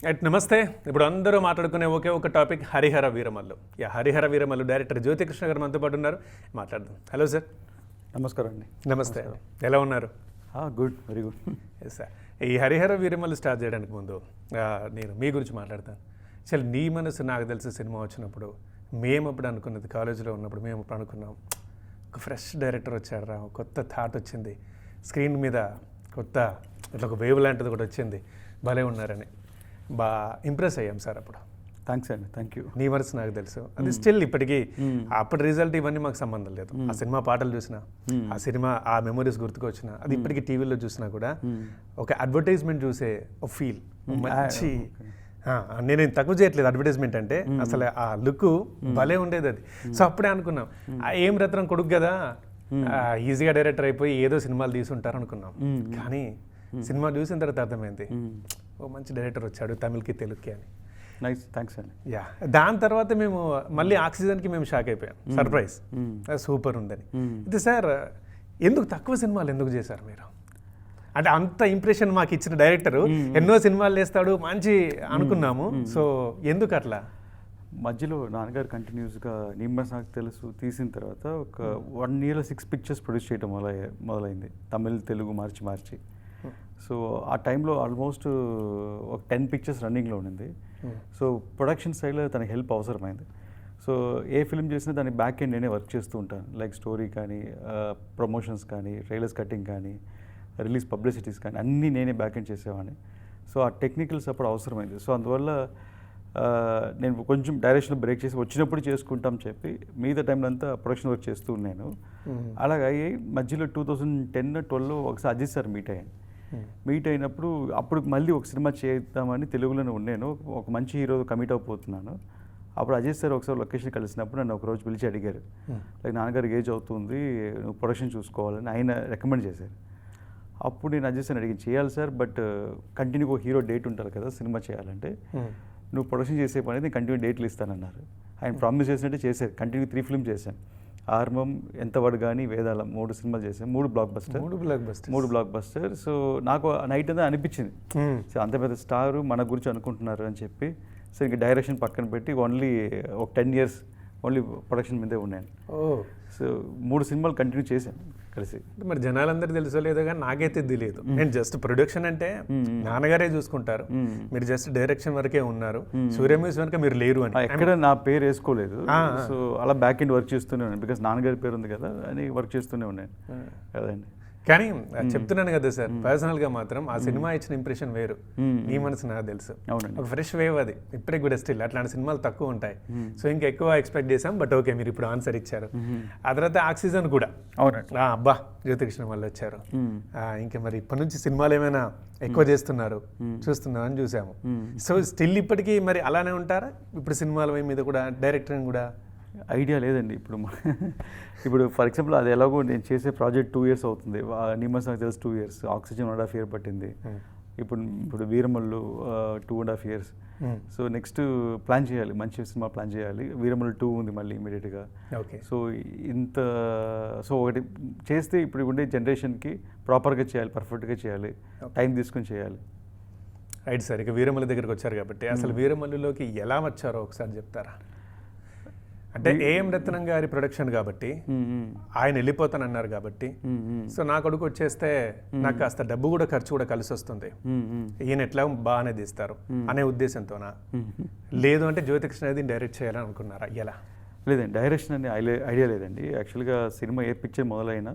Right నమస్తే. ఇప్పుడు అందరూ మాట్లాడుకునే ఒకే ఒక టాపిక్ హరిహర వీరమల్లు. హరిహర వీరమల్లు డైరెక్టర్ జ్యోతికృష్ణ గారు మనతో పాటు ఉన్నారు, మాట్లాడదాం. Hello sir. నమస్కారం అండి. నమస్తే. ఎలా ఉన్నారు? Good, very good. Yes sir. ఈ హరిహర వీరమల్లు స్టార్ట్ చేయడానికి ముందు నేను మీ గురించి మాట్లాడతాను. అసలు నీ మనసు నాకు తెలిసి సినిమా వచ్చినప్పుడు మేము అప్పుడు అనుకున్నది, కాలేజీలో ఉన్నప్పుడు మేము అప్పుడు అనుకున్నాం, ఒక ఫ్రెష్ డైరెక్టర్ వచ్చాడు రా, కొత్త థాట్ వచ్చింది, స్క్రీన్ మీద కొత్త ఇట్లా ఒక వేవ్ లాంటిది కూడా వచ్చింది, భలే ఉన్నారని బాగా ఇంప్రెస్ అయ్యాం సార్ అప్పుడు. థ్యాంక్స్ అండి, థ్యాంక్ యూ. నీ మనసు నాకు తెలుసు, అది స్టిల్ ఇప్పటికీ అప్పటి రిజల్ట్ ఇవన్నీ మాకు సంబంధం లేదు. ఆ సినిమా పాటలు చూసినా, ఆ సినిమా ఆ మెమరీస్ గుర్తుకొచ్చినా, అది ఇప్పటికీ టీవీలో చూసినా కూడా ఒక అడ్వర్టైజ్మెంట్ చూసే ఒక ఫీల్ మంచి. నేను తక్కువ చేయట్లేదు అడ్వర్టైజ్మెంట్ అంటే, అసలు ఆ లుక్ భలే ఉండేది అది. సో అప్పుడే అనుకున్నాం, ఏం రత్నం కొడుకు కదా, ఈజీగా డైరెక్టర్ అయిపోయి ఏదో సినిమాలు తీసుంటారు అనుకున్నాం. కానీ సినిమా చూసిన తర్వాత అర్థమైంది, ఓ మంచి డైరెక్టర్ వచ్చాడు తమిళ్కి తెలుగుకి అని. నైస్, థ్యాంక్స్ అండి. దాని తర్వాత మేము మళ్ళీ ఆక్సిజన్కి మేము షాక్ అయిపోయాం, సర్ప్రైజ్, సూపర్ ఉందని. ఇది సార్ ఎందుకు తక్కువ సినిమాలు ఎందుకు చేశారు మీరు? అంటే అంత ఇంప్రెషన్ మాకు ఇచ్చిన డైరెక్టర్ ఎన్నో సినిమాలు వేస్తాడు మంచి అనుకున్నాము, సో ఎందుకు అట్లా? మధ్యలో నాన్నగారు కంటిన్యూస్గా నిమ్మ నాకు తెలుసు తీసిన తర్వాత ఒక 1 yearలో 6 pictures ప్రొడ్యూస్ చేయడం మొదలైంది, తమిళ్ తెలుగు మార్చి. సో ఆ టైంలో ఆల్మోస్ట్ ఒక 10 pictures రన్నింగ్లో ఉండింది. సో ప్రొడక్షన్ సైడ్లో తనకి హెల్ప్ అవసరమైంది. సో ఏ ఫిల్మ్ చేసినా దాని బ్యాక్ ఎండ్ నేనే వర్క్ చేస్తూ ఉంటాను, లైక్ స్టోరీ కానీ, ప్రమోషన్స్ కానీ, ట్రైలర్స్ కటింగ్ కానీ, రిలీజ్ పబ్లిసిటీస్ కానీ అన్నీ నేనే బ్యాక్ ఎండ్ చేసేవాడిని. సో ఆ టెక్నికల్ సపోర్ట్ అవసరమైంది. సో అందువల్ల నేను కొంచెం డైరెక్షన్లో బ్రేక్ చేసి వచ్చినప్పుడు చేసుకుంటాం చెప్పి మిగతా టైంలో అంతా ప్రొడక్షన్ వర్క్ చేస్తూ ఉన్నాను. అలాగే మధ్యలో 2010-12లో ఒకసారి అజిత్ సార్ మీట్ అయినప్పుడు అప్పుడు మళ్ళీ ఒక సినిమా చేద్దామని తెలుగులోనే ఉన్నాను, ఒక మంచి హీరో కమిట్ అయిపోతున్నాను. అప్పుడు అజిత్ సార్ ఒకసారి లొకేషన్ కలిసినప్పుడు నన్ను ఒకరోజు పిలిచి అడిగారు, లైక్ నాన్నగారికి ఏజ్ అవుతుంది, నువ్వు ప్రొడక్షన్ చూసుకోవాలని ఆయన రికమెండ్ చేశారు. అప్పుడు నేను అజిత్ సార్ అడిగి, చేయాలి సార్, బట్ కంటిన్యూ ఒక హీరో డేట్ ఉంటారు కదా సినిమా చేయాలంటే, నువ్వు ప్రొడక్షన్ చేసే పని నేను కంటిన్యూ డేట్లు ఇస్తానన్నారు. ఆయన ప్రామిస్ చేసినట్టే చేశారు. కంటిన్యూ 3 films చేశాను. ఆర్మం, ఎంతవాడు కానీ, వేదాళం 3 సినిమాలు చేశాను, 3 బ్లాక్ బస్టర్. సో నాకు నైట్ అంతా అనిపించింది, సో అంత పెద్ద స్టారు మన గురించి అనుకుంటున్నారు అని చెప్పి, సో ఇంకా డైరెక్షన్ పక్కన పెట్టి ఓన్లీ ఒక 10 years ఓన్లీ ప్రొడక్షన్ మీదే ఉన్నాను. సో 3 సినిమాలు కంటిన్యూ చేశాను కలిసి. మరి జనాలందరూ తెలుసో లేదో కానీ నాకైతే తెలియదు. నేను జస్ట్ ప్రొడక్షన్ అంటే నాన్నగారే చూసుకుంటారు, మీరు జస్ట్ డైరెక్షన్ వరకే ఉన్నారు, సూర్య మ్యూజిక్ వరకు మీరు లేరు అని. ఎక్కడ నా పేరు వేసుకోలేదు. సో అలా బ్యాక్ ఎండ్ వర్క్ చేస్తూనే ఉన్నాను, బికాస్ నాన్నగారి పేరు ఉంది కదా అని వర్క్ చేస్తూనే ఉన్నాను కదండి. కానీ చెప్తున్నాను కదా సార్, పర్సనల్ గా మాత్రం ఆ సినిమా ఇచ్చిన ఇంప్రెషన్ వేరు. నీ మనసు నాకు తెలుసు, ఒక ఫ్రెష్ వేవ్ అది. ఇప్పటికి కూడా స్టిల్ అట్లాంటి సినిమాలు తక్కువ ఉంటాయి. సో ఇంకా ఎక్కువ ఎక్స్పెక్ట్ చేసాం, బట్ ఓకే మీరు ఇప్పుడు ఆన్సర్ ఇచ్చారు. ఆ తర్వాత ఆక్సిజన్ కూడా అబ్బా జ్యోతికృష్ణ వాళ్ళు వచ్చారు. ఇంకా మరి ఇప్పటి నుంచి సినిమాలు ఏమైనా ఎక్కువ చేస్తున్నారు చూస్తున్నాం అని చూసాము. సో స్టిల్ ఇప్పటికీ మరి అలానే ఉంటారా ఇప్పుడు సినిమాల మీద కూడా, డైరెక్టరింగ్ కూడా? ఐడియా లేదండి ఇప్పుడు ఫర్ ఎగ్జాంపుల్ అది ఎలాగో నేను చేసే ప్రాజెక్ట్ 2 years అవుతుంది. నిమ్మస్ నాకు తెలిసి 2 years, ఆక్సిజన్ 1.5 year పట్టింది. ఇప్పుడు Veeramallu 2.5 years. So next plan చేయాలి, మంచి సినిమా ప్లాన్ చేయాలి. వీరమల్లు 2 ఉంది మళ్ళీ ఇమీడియట్గా. సో ఒకటి చేస్తే ఇప్పుడు ఉండే జనరేషన్కి ప్రాపర్గా చేయాలి, పర్ఫెక్ట్గా చేయాలి, టైం తీసుకుని చేయాలి. Right sir. ఇక వీరమల్లు దగ్గరికి వచ్చారు కాబట్టి అసలు వీరమల్లులోకి ఎలా వచ్చారో ఒకసారి చెప్తారా? అంటే ఏఎం రత్నం గారి ప్రొడక్షన్ కాబట్టి, ఆయన వెళ్ళిపోతానన్నారు కాబట్టి, సో నా కొడుకు వచ్చేస్తే నాకు కాస్త డబ్బు కూడా ఖర్చు కూడా కలిసి వస్తుంది, ఈయన ఎట్లా బాగానే తీస్తారు అనే ఉద్దేశంతోనా, లేదు అంటే జ్యోతికృష్ణ అనేది డైరెక్ట్ చేయాలని అనుకున్నారా? ఎలా? లేదండి, డైరెక్షన్ అని ఐడియా లేదండి. యాక్చువల్గా సినిమా ఏ పిక్చర్ మొదలైనా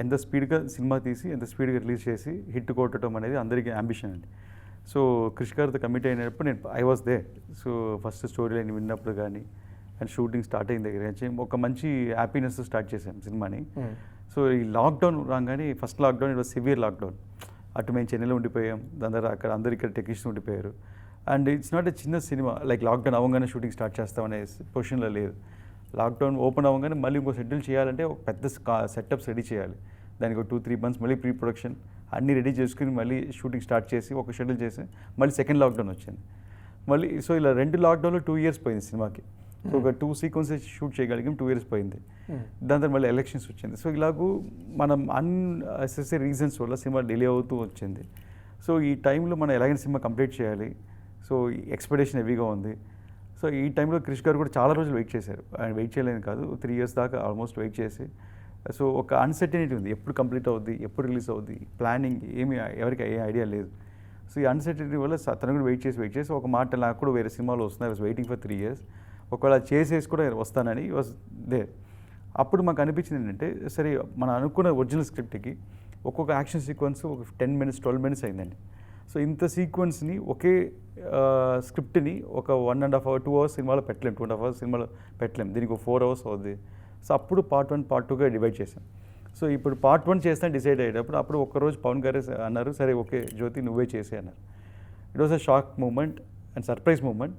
ఎంత స్పీడ్గా సినిమా తీసి ఎంత స్పీడ్గా రిలీజ్ చేసి హిట్ కొట్టడం అనేది అందరికీ అంబిషన్ అండి. సో కృషి గారితో కమిట్ అయినప్పుడు I was they. So first story line విన్నప్పుడు కానీ అండ్ షూటింగ్ స్టార్ట్ అయిన దగ్గర నుంచి ఒక మంచి హ్యాపీనెస్ స్టార్ట్ చేశాం సినిమాని. సో ఈ లాక్డౌన్ రాగానే, first lockdown it was severe lockdown. అటు మేము చెన్నైలో ఉండిపోయాం, దాని తర్వాత అక్కడ అందరు ఇక్కడ టెక్నీషియన్ ఉండిపోయారు. అండ్ ఇట్స్ నాట్ ఎ చిన్న సినిమా, లైక్ లాక్డౌన్ అవ్వగానే షూటింగ్ స్టార్ట్ చేస్తామనే పొజిషన్లో లేదు. లాక్డౌన్ ఓపెన్ అవ్వగానే మళ్ళీ ఇంకో షెడ్యూల్ చేయాలంటే ఒక పెద్ద సెటప్స్ రెడీ చేయాలి, దానికి ఒక 2-3 months మళ్ళీ ప్రీ ప్రొడక్షన్ అన్నీ రెడీ చేసుకుని మళ్ళీ షూటింగ్ స్టార్ట్ చేసి ఒక షెడ్యూల్ చేసి మళ్ళీ సెకండ్ లాక్డౌన్ వచ్చింది మళ్ళీ. సో ఇలా 2 లాక్డౌన్లో 2 years పోయింది సినిమాకి. సో ఒక 2 sequences షూట్ చేయగలిగాం, 2 years పోయింది. దాని తర్వాత మళ్ళీ ఎలక్షన్స్ వచ్చింది. సో ఇలాగూ మనం అన్నెసెసరీ రీజన్స్ వల్ల సినిమా డిలే అవుతూ వచ్చింది. సో ఈ టైంలో మనం ఎలాగైనా సినిమా కంప్లీట్ చేయాలి, సో ఎక్స్పెక్టేషన్ హెవీగా ఉంది. సో ఈ టైంలో క్రిష్ గారు కూడా చాలా రోజులు వెయిట్ చేశారు. ఆయన వెయిట్ చేయలేదు కాదు, 3 years దాకా ఆల్మోస్ట్ వెయిట్ చేసి, సో ఒక అన్సర్టనిటీ ఉంది, ఎప్పుడు కంప్లీట్ అవుద్ది, ఎప్పుడు రిలీజ్ అవుద్ది, ప్లానింగ్ ఏమి ఎవరికి ఏ ఐడియా లేదు. సో ఈ అన్సర్టనిటీ వల్ల తను కూడా వెయిట్ చేసి ఒక మాట నాకు కూడా వేరే సినిమాలు వస్తున్నాయి, వెయిటింగ్ ఫర్ 3 years, ఒకవేళ చేసేసి కూడా వస్తానని వాజ్ దే. అప్పుడు మాకు అనిపించింది ఏంటంటే, సరే మనం అనుకున్న ఒరిజినల్ స్క్రిప్ట్కి ఒక్కొక్క యాక్షన్ సీక్వెన్స్ ఒక 10 minutes 12 minutes అయిందండి. సో ఇంత సీక్వెన్స్ని ఒకే స్క్రిప్ట్ని ఒక 1.5 hour 2 hours సినిమాలో పెట్టలేం, 2.5 hours సినిమాలో పెట్టలేం, దీనికి 4 hours అవుద్ది. సో అప్పుడు Part 1 Part 2గా డివైడ్ చేసాం. సో ఇప్పుడు Part 1 చేస్తాను డిసైడ్ అయ్యేటప్పుడు అప్పుడు ఒక్కరోజు పవన్ గారే అన్నారు, సరే ఓకే జ్యోతి నువ్వే చేసే అన్నారు. It was a shock moment and surprise moment.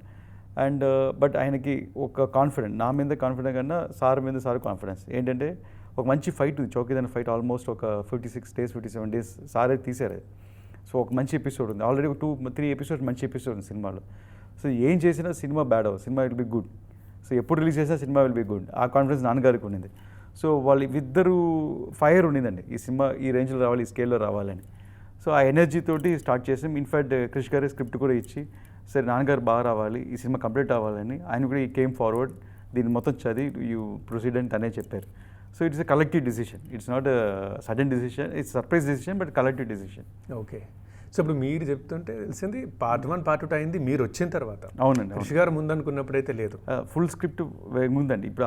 And but ఆయనకి ఒక కాన్ఫిడెంట్, నా మీద కాన్ఫిడెంట్ కన్నా సార్ మీద సార్ కాన్ఫిడెన్స్ ఏంటంటే, ఒక మంచి ఫైట్ ఉంది, చౌకీదార్ ఫైట్, ఆల్మోస్ట్ ఒక 56 days 57 days సారే తీశారు. సో ఒక మంచి ఎపిసోడ్ ఉంది, ఆల్రెడీ 2-3 episodes మంచి ఎపిసోడ్ ఉంది సినిమాలో. సో ఏం చేసినా సినిమా బ్యాడ్ అవ్వదు, cinema will be good. So ఎప్పుడు రిలీజ్ చేసినా సినిమా విల్ బి గుడ్, ఆ కాన్ఫిడెన్స్ నాన్నగారికి ఉండింది. సో వాళ్ళు ఇద్దరు ఫైర్ ఉండిందండి, ఈ సినిమా ఈ రేంజ్లో రావాలి, ఈ స్కేల్లో రావాలని. సో ఆ ఎనర్జీ తోటి స్టార్ట్ చేసాం. ఇన్ఫ్యాక్ట్ క్రిష్ గారి స్క్రిప్ట్ కూడా ఇచ్చి, సరే నాన్నగారు బాగా రావాలి, ఈ సినిమా కంప్లీట్ అవ్వాలని ఆయన కూడా ఈ కేమ్ ఫార్వర్డ్, దీన్ని మొత్తం చదివి యూ ప్రొసీడ్ అని తనే చెప్పారు. So it's a collective decision, it's not sudden decision, it's surprise decision but collective decision. Okay. So ఇప్పుడు మీరు చెప్తుంటే తెలిసింది Part 1 Part 2 అయింది మీరు వచ్చిన తర్వాత. అవునండి, క్రిష్ గారు ముందు అనుకున్నప్పుడైతే లేదు, ఫుల్ స్క్రిప్ట్ ముందండి. ఇప్పుడు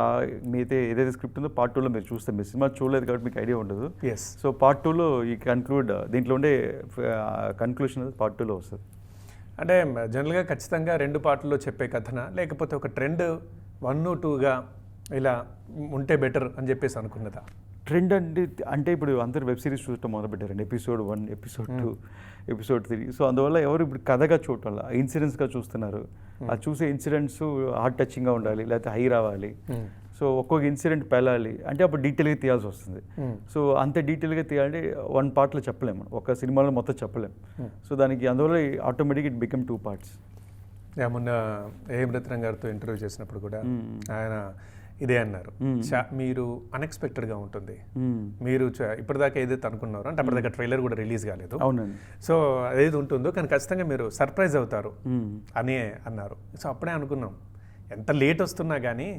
మీతో ఏదైతే స్క్రిప్ట్ ఉందో Part 2లో మీరు చూస్తే, మీరు సినిమా చూడలేదు కాబట్టి మీకు ఐడియా ఉండదు. ఎస్. సో Part 2లో ఈ కన్క్లూడ్, దీంట్లో ఉండే కన్క్లూషన్ Part 2లో వస్తుంది. అంటే జనరల్గా ఖచ్చితంగా 2 పార్ట్లలో చెప్పే కథనా, లేకపోతే ఒక ట్రెండ్ 1, 2గా ఇలా ఉంటే బెటర్ అని చెప్పేసి అనుకున్నదా? ట్రెండ్ అంటే ఇప్పుడు అందరు వెబ్ సిరీస్ చూడటం మొదలుపెట్టారండి, Episode 1 Episode 2 Episode 3. సో అందువల్ల ఎవరు ఇప్పుడు కథగా చూడటం వల్ల ఇన్సిడెంట్స్గా చూస్తున్నారు. అది చూసే ఇన్సిడెంట్స్ హార్ట్ టచింగ్గా ఉండాలి, లేకపోతే హై రావాలి. సో ఒక్కొక్క ఇన్సిడెంట్ పెళ్ళాలి అంటే అప్పుడు డీటెయిల్గా తీయాల్సి వస్తుంది. సో అంత డీటెయిల్గా తీయాలంటే 1 partలో చెప్పలేము, ఒక సినిమాలో మొత్తం చెప్పలేము. సో దానికి అందువల్ల ఆటోమేటిక్ ఇట్ బికమ్ 2 parts. మొన్న ఏఎం రత్నం గారితో ఇంటర్వ్యూ చేసినప్పుడు కూడా ఆయన ఇదే అన్నారు, మీరు అన్ఎక్స్పెక్టెడ్గా ఉంటుంది, మీరు ఇప్పటిదాకా ఏదైతే అనుకున్నారో, అంటే అప్పటిదాకా ట్రైలర్ కూడా రిలీజ్ కాలేదు, అవునండి. సో అదేది ఉంటుందో కానీ ఖచ్చితంగా మీరు సర్ప్రైజ్ అవుతారు అని అన్నారు. సో అప్పుడే అనుకున్నాం, ఎంత లేట్ వస్తున్నా కానీ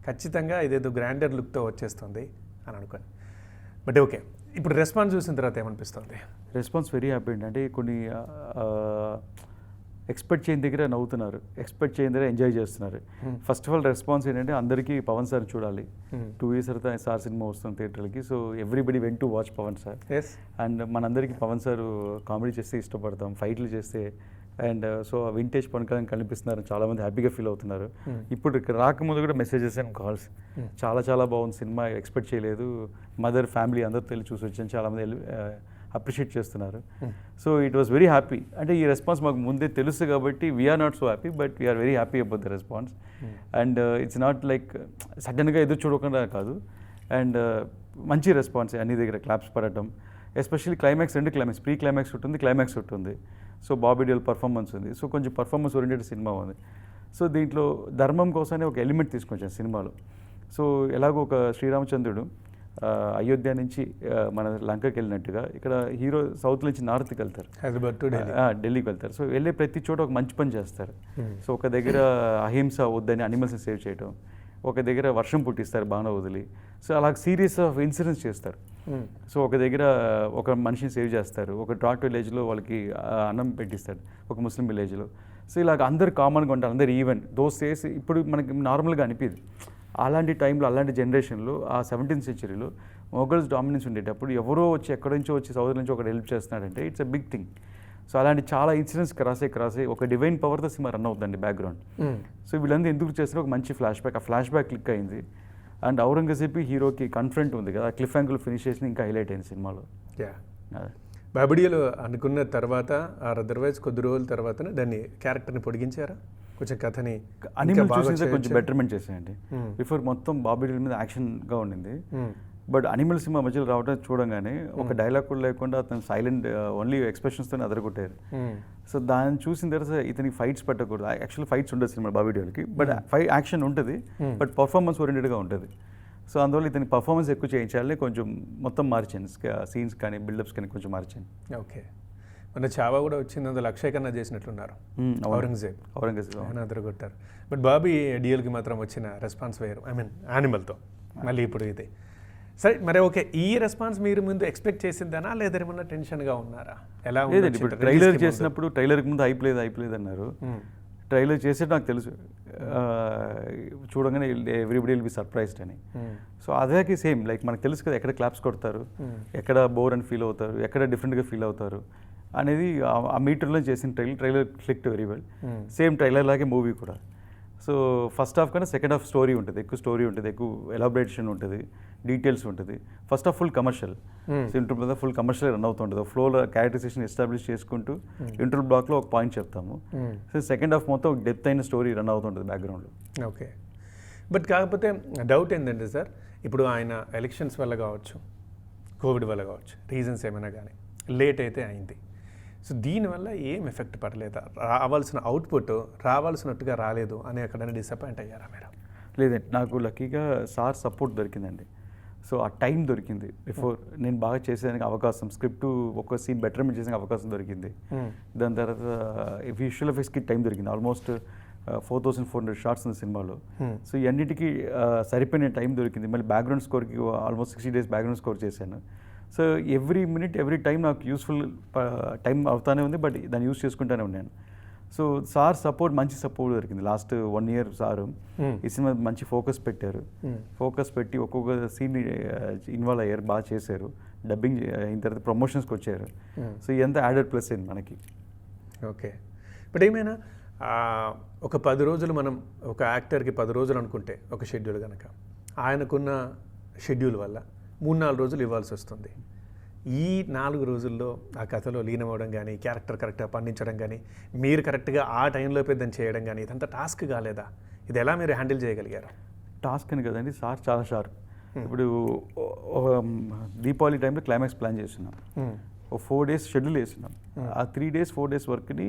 ఖచ్చితంగా ఇదేదో గ్రాండర్ లుక్తో వచ్చేస్తుంది అని అనుకోని. బట్ ఓకే, ఇప్పుడు రెస్పాన్స్ చూసిన తర్వాత ఏమనిపిస్తుంది? రెస్పాన్స్ వెరీ హ్యాపీ అండి. అంటే కొన్ని ఎక్స్పెక్ట్ చేయని దగ్గర నవ్వుతున్నారు, ఎక్స్పెక్ట్ చేయని దగ్గర ఎంజాయ్ చేస్తున్నారు. ఫస్ట్ ఆఫ్ ఆల్ రెస్పాన్స్ ఏంటంటే, అందరికీ పవన్ సార్ చూడాలి, 2 years తర్వాత సార్ సినిమా వస్తుంది థియేటర్లకి. So everybody went to watch Pawan sir. And మనందరికీ పవన్ సార్ కామెడీ చేస్తే ఇష్టపడతాం, ఫైట్లు చేస్తే. And so vintage Pawan Kalyan కనిపిస్తున్నారు, చాలామంది హ్యాపీగా ఫీల్ అవుతున్నారు. ఇప్పుడు ఇక్కడ రాకముందు కూడా మెసేజెస్ అండ్ కాల్స్, చాలా చాలా బాగుంది సినిమా, ఎక్స్పెక్ట్ చేయలేదు, మదర్ ఫ్యామిలీ అందరితో వెళ్ళి చూసి వచ్చాను, చాలామంది అప్రిషియేట్ చేస్తున్నారు. So it was very happy. అంటే ఈ రెస్పాన్స్ మాకు ముందే తెలుసు కాబట్టి we're not so happy, but we're very happy about the response. And it's not like సడన్గా ఎదురు చూడకుండా కాదు. అండ్ మంచి రెస్పాన్స్, అన్ని దగ్గర క్లాప్స్ పడటం, especially climax, 2 climax, pre climax ఉంటుంది, క్లైమాక్స్ ఉంటుంది. సో బాబీ డియోల్ పర్ఫార్మెన్స్ ఉంది, సో కొంచెం పర్ఫార్మెన్స్ ఓరియంటెడ్ సినిమా ఉంది. సో దీంట్లో ధర్మం కోసమే ఒక ఎలిమెంట్ తీసుకొచ్చాను సినిమాలో. సో ఎలాగో ఒక శ్రీరామచంద్రుడు అయోధ్య నుంచి మన లంకకి వెళ్ళినట్టుగా ఇక్కడ హీరో సౌత్ నుంచి నార్త్కి వెళ్తారు, హైదరాబాద్ టు ఢిల్లీకి వెళ్తారు. సో వెళ్ళే ప్రతి చోట ఒక మంచి పని చేస్తారు. సో ఒక దగ్గర అహింస వద్దని అనిమల్స్ని సేవ్ చేయడం, ఒక దగ్గర వర్షం పుట్టిస్తారు బాణ వదిలి. సో అలా సిరీస్ ఆఫ్ ఇన్సిడెంట్స్ చేస్తారు. సో ఒక దగ్గర ఒక మనిషిని సేవ్ చేస్తారు, ఒక డ్రాట్ విలేజ్లో వాళ్ళకి అన్నం పెట్టిస్తాడు, ఒక ముస్లిం విలేజ్లో. సో ఇలాగ అందరు కామన్గా ఉంటారు, అందరు ఈవెన్ దోస్ డేస్ ఇప్పుడు మనకి నార్మల్గా అనిపించదు. అలాంటి టైంలో, అలాంటి జనరేషన్లో, ఆ 17th century మొఘల్స్ డామినెన్స్ ఉండేటప్పుడు ఎవరో వచ్చి ఎక్కడి నుంచో వచ్చి సౌదర్ నుంచి ఒకటి హెల్ప్ చేస్తున్నాడంటే it's a big thing. So అలాంటి చాలా ఇన్సిడెంట్స్ క్రాసే ఒక డివైన్ పవర్తో సినిమా రన్ అవుతుందండి బ్యాక్గ్రౌండ్. సో వీళ్ళందరూ ఎందుకు చేస్తారో ఒక మంచి ఫ్లాష్ బ్యాక్, ఆ ఫ్లాష్ బ్యాక్ క్లిక్ అయింది. అండ్ ఔరంగజేబ్ హీరోకి కన్ఫ్రంట్ ఉంది కదా, క్లిఫ్ యాంగిల్ ఫినిష్ చేసి ఇంకా హైలైట్ అయింది సినిమాలో. బాబడియలు అనుకున్న తర్వాత అదర్వైజ్ కొద్ది రోజుల తర్వాత దాన్ని క్యారెక్టర్ని పొడిగించారా, కొంచెం కథని అనిమల్ చూసి కొంచెం బెటర్మెంట్ చేసాయండి. బిఫోర్ మొత్తం బాబడియల్ మీద యాక్షన్గా ఉండింది, బట్ అనిమల్ సినిమా మధ్యలో రావడం చూడంగానే ఒక డైలాగ్ కూడా లేకుండా అతను సైలెంట్ ఓన్లీ ఎక్స్ప్రెషన్స్తో అదరగొట్టారు. సో దాన్ని చూసిన తర్వాత ఇతనికి ఫైట్స్ పెట్టకూడదు, యాక్చువల్ ఫైట్స్ ఉండదు సినిమా బాబడియల్కి, బట్ యాక్షన్ ఉంటుంది, బట్ పర్ఫార్మెన్స్ ఓరియంటెడ్గా ఉంటుంది. సో అందువల్ల ఇతని పర్ఫార్మెన్స్ ఎక్కువ చేయించాలని కొంచెం మొత్తం మార్చాను, సీన్స్ కానీ బిల్డప్స్ కానీ కొంచెం మార్చాను. ఓకే. మన చావా కూడా వచ్చింది, అందులో అక్షయ్ కన్నా చేసినట్లున్నారు. ఔరంగజేబ్ ఆయన అదరగొట్టారు. బట్ బాబీ డిఎల్కి మాత్రం వచ్చిన రెస్పాన్స్ వేరు, ఐ మీన్ యానిమల్తో. మళ్ళీ ఇప్పుడు ఇది సరే. మరి ఓకే, ఈ రెస్పాన్స్ మీరు ముందు ఎక్స్పెక్ట్ చేసిందనా లేదా ఏమన్నా టెన్షన్గా ఉన్నారా? ఎలా లేదండి, ఇప్పుడు ట్రైలర్ చేసినప్పుడు ట్రైలర్కి ముందు అయిపోలేదు అన్నారు. ట్రైలర్ చేసేది నాకు తెలుసు, చూడగానే ఎవ్రీబడి విల్ బి సర్ప్రైజ్డ్ అని. సో అదేకి సేమ్ లైక్ మనకు తెలుసు కదా, ఎక్కడ క్లాప్స్ కొడతారు, ఎక్కడ బోర్ అని ఫీల్ అవుతారు, ఎక్కడ డిఫరెంట్గా ఫీల్ అవుతారు అనేది ఆ మీటర్లో చేసిన trailer clicked very well. Same trailer లాగే మూవీ కూడా. సో ఫస్ట్ హాఫ్ కన్నా సెకండ్ హాఫ్ స్టోరీ ఉంటుంది, ఎక్కువ స్టోరీ ఉంటుంది, ఎక్కువ ఎలాబరేషన్ ఉంటుంది, డీటెయిల్స్ ఉంటుంది. First half full commercial, interval మీద ఫుల్ కమర్షియల్ రన్ అవుతుంటుంది. ఫ్లోలో క్యారెక్టరైజేషన్ ఎస్టాబ్లిష్ చేసుకుంటూ ఇంటర్వల్ బ్లాక్లో ఒక పాయింట్ చెప్తాము. సో సెకండ్ హాఫ్ మొత్తం ఒక డెప్త్ అయిన స్టోరీ రన్ అవుతుంటుంది బ్యాక్గ్రౌండ్లో. ఓకే, బట్ కాకపోతే డౌట్ ఏంటంటే సార్, ఇప్పుడు ఆయన ఎలక్షన్స్ వల్ల కావచ్చు, కోవిడ్ వల్ల కావచ్చు, రీజన్స్ ఏమైనా కానీ లేట్ అయితే అయింది. సో దీనివల్ల ఏం ఎఫెక్ట్ పడలేదా? రావాల్సిన అవుట్పుట్ రావాల్సినట్టుగా రాలేదు అని ఎక్కడైనా డిసప్పాయింట్ అయ్యారా మీరు? లేదండి, నాకు లక్కీగా సార్ సపోర్ట్ దొరికిందండి. సో ఆ టైం దొరికింది, బిఫోర్ నేను బాగా చేసేదానికి అవకాశం, స్క్రిప్ట్ ఒక సీన్ బెటర్మెంట్ చేసే అవకాశం దొరికింది. దాని తర్వాత విజువల్ ఎఫెక్ట్స్కి టైం దొరికింది. ఆల్మోస్ట్ 4400 షార్ట్స్ ఉంది సినిమాలో. సో ఈ అన్నిటికీ సరిపోయిన టైం దొరికింది. మళ్ళీ బ్యాక్గ్రౌండ్ స్కోర్కి ఆల్మోస్ట్ 60 days బ్యాక్గ్రౌండ్ స్కోర్ చేశాను. So every minute every time నాకు యూస్ఫుల్ టైం అవుతానే ఉంది, బట్ దాన్ని యూస్ చేసుకుంటూనే ఉన్నాను. సో సార్ సపోర్ట్, మంచి సపోర్ట్ దొరికింది లాస్ట్ 1 year. సారు ఈ సినిమా మంచి ఫోకస్ పెట్టారు, ఫోకస్ పెట్టి ఒక్కొక్క సీన్ ఇన్వాల్వ్ అయ్యారు, బాగా చేశారు. డబ్బింగ్ అయిన తర్వాత ప్రమోషన్స్కి వచ్చారు. సో ఇదంతా యాడెడ్ ప్లస్ అయింది మనకి. ఓకే, బట్ ఏమైనా ఒక 10 రోజులు మనం ఒక యాక్టర్కి 10 రోజులు అనుకుంటే ఒక షెడ్యూల్ కనుక, ఆయనకున్న షెడ్యూల్ వల్ల 3-4 రోజులు ఇవ్వాల్సి వస్తుంది. ఈ 4 రోజుల్లో ఆ కథలో లీనమవడం కానీ, క్యారెక్టర్ కరెక్ట్గా పండించడం కానీ, మీరు కరెక్ట్గా ఆ టైంలో పెద్దని చేయడం కానీ, ఇదంతా టాస్క్ కాలేదా? ఇది ఎలా మీరు హ్యాండిల్ చేయగలిగారు? టాస్క్ అని కదండి, సార్ చాలా షార్ప్. ఇప్పుడు దీపావళి టైంలో క్లైమాక్స్ ప్లాన్ చేస్తున్నాం, ఒక 4 days షెడ్యూల్ వేస్తున్నాం. ఆ 3 days 4 days వర్క్ని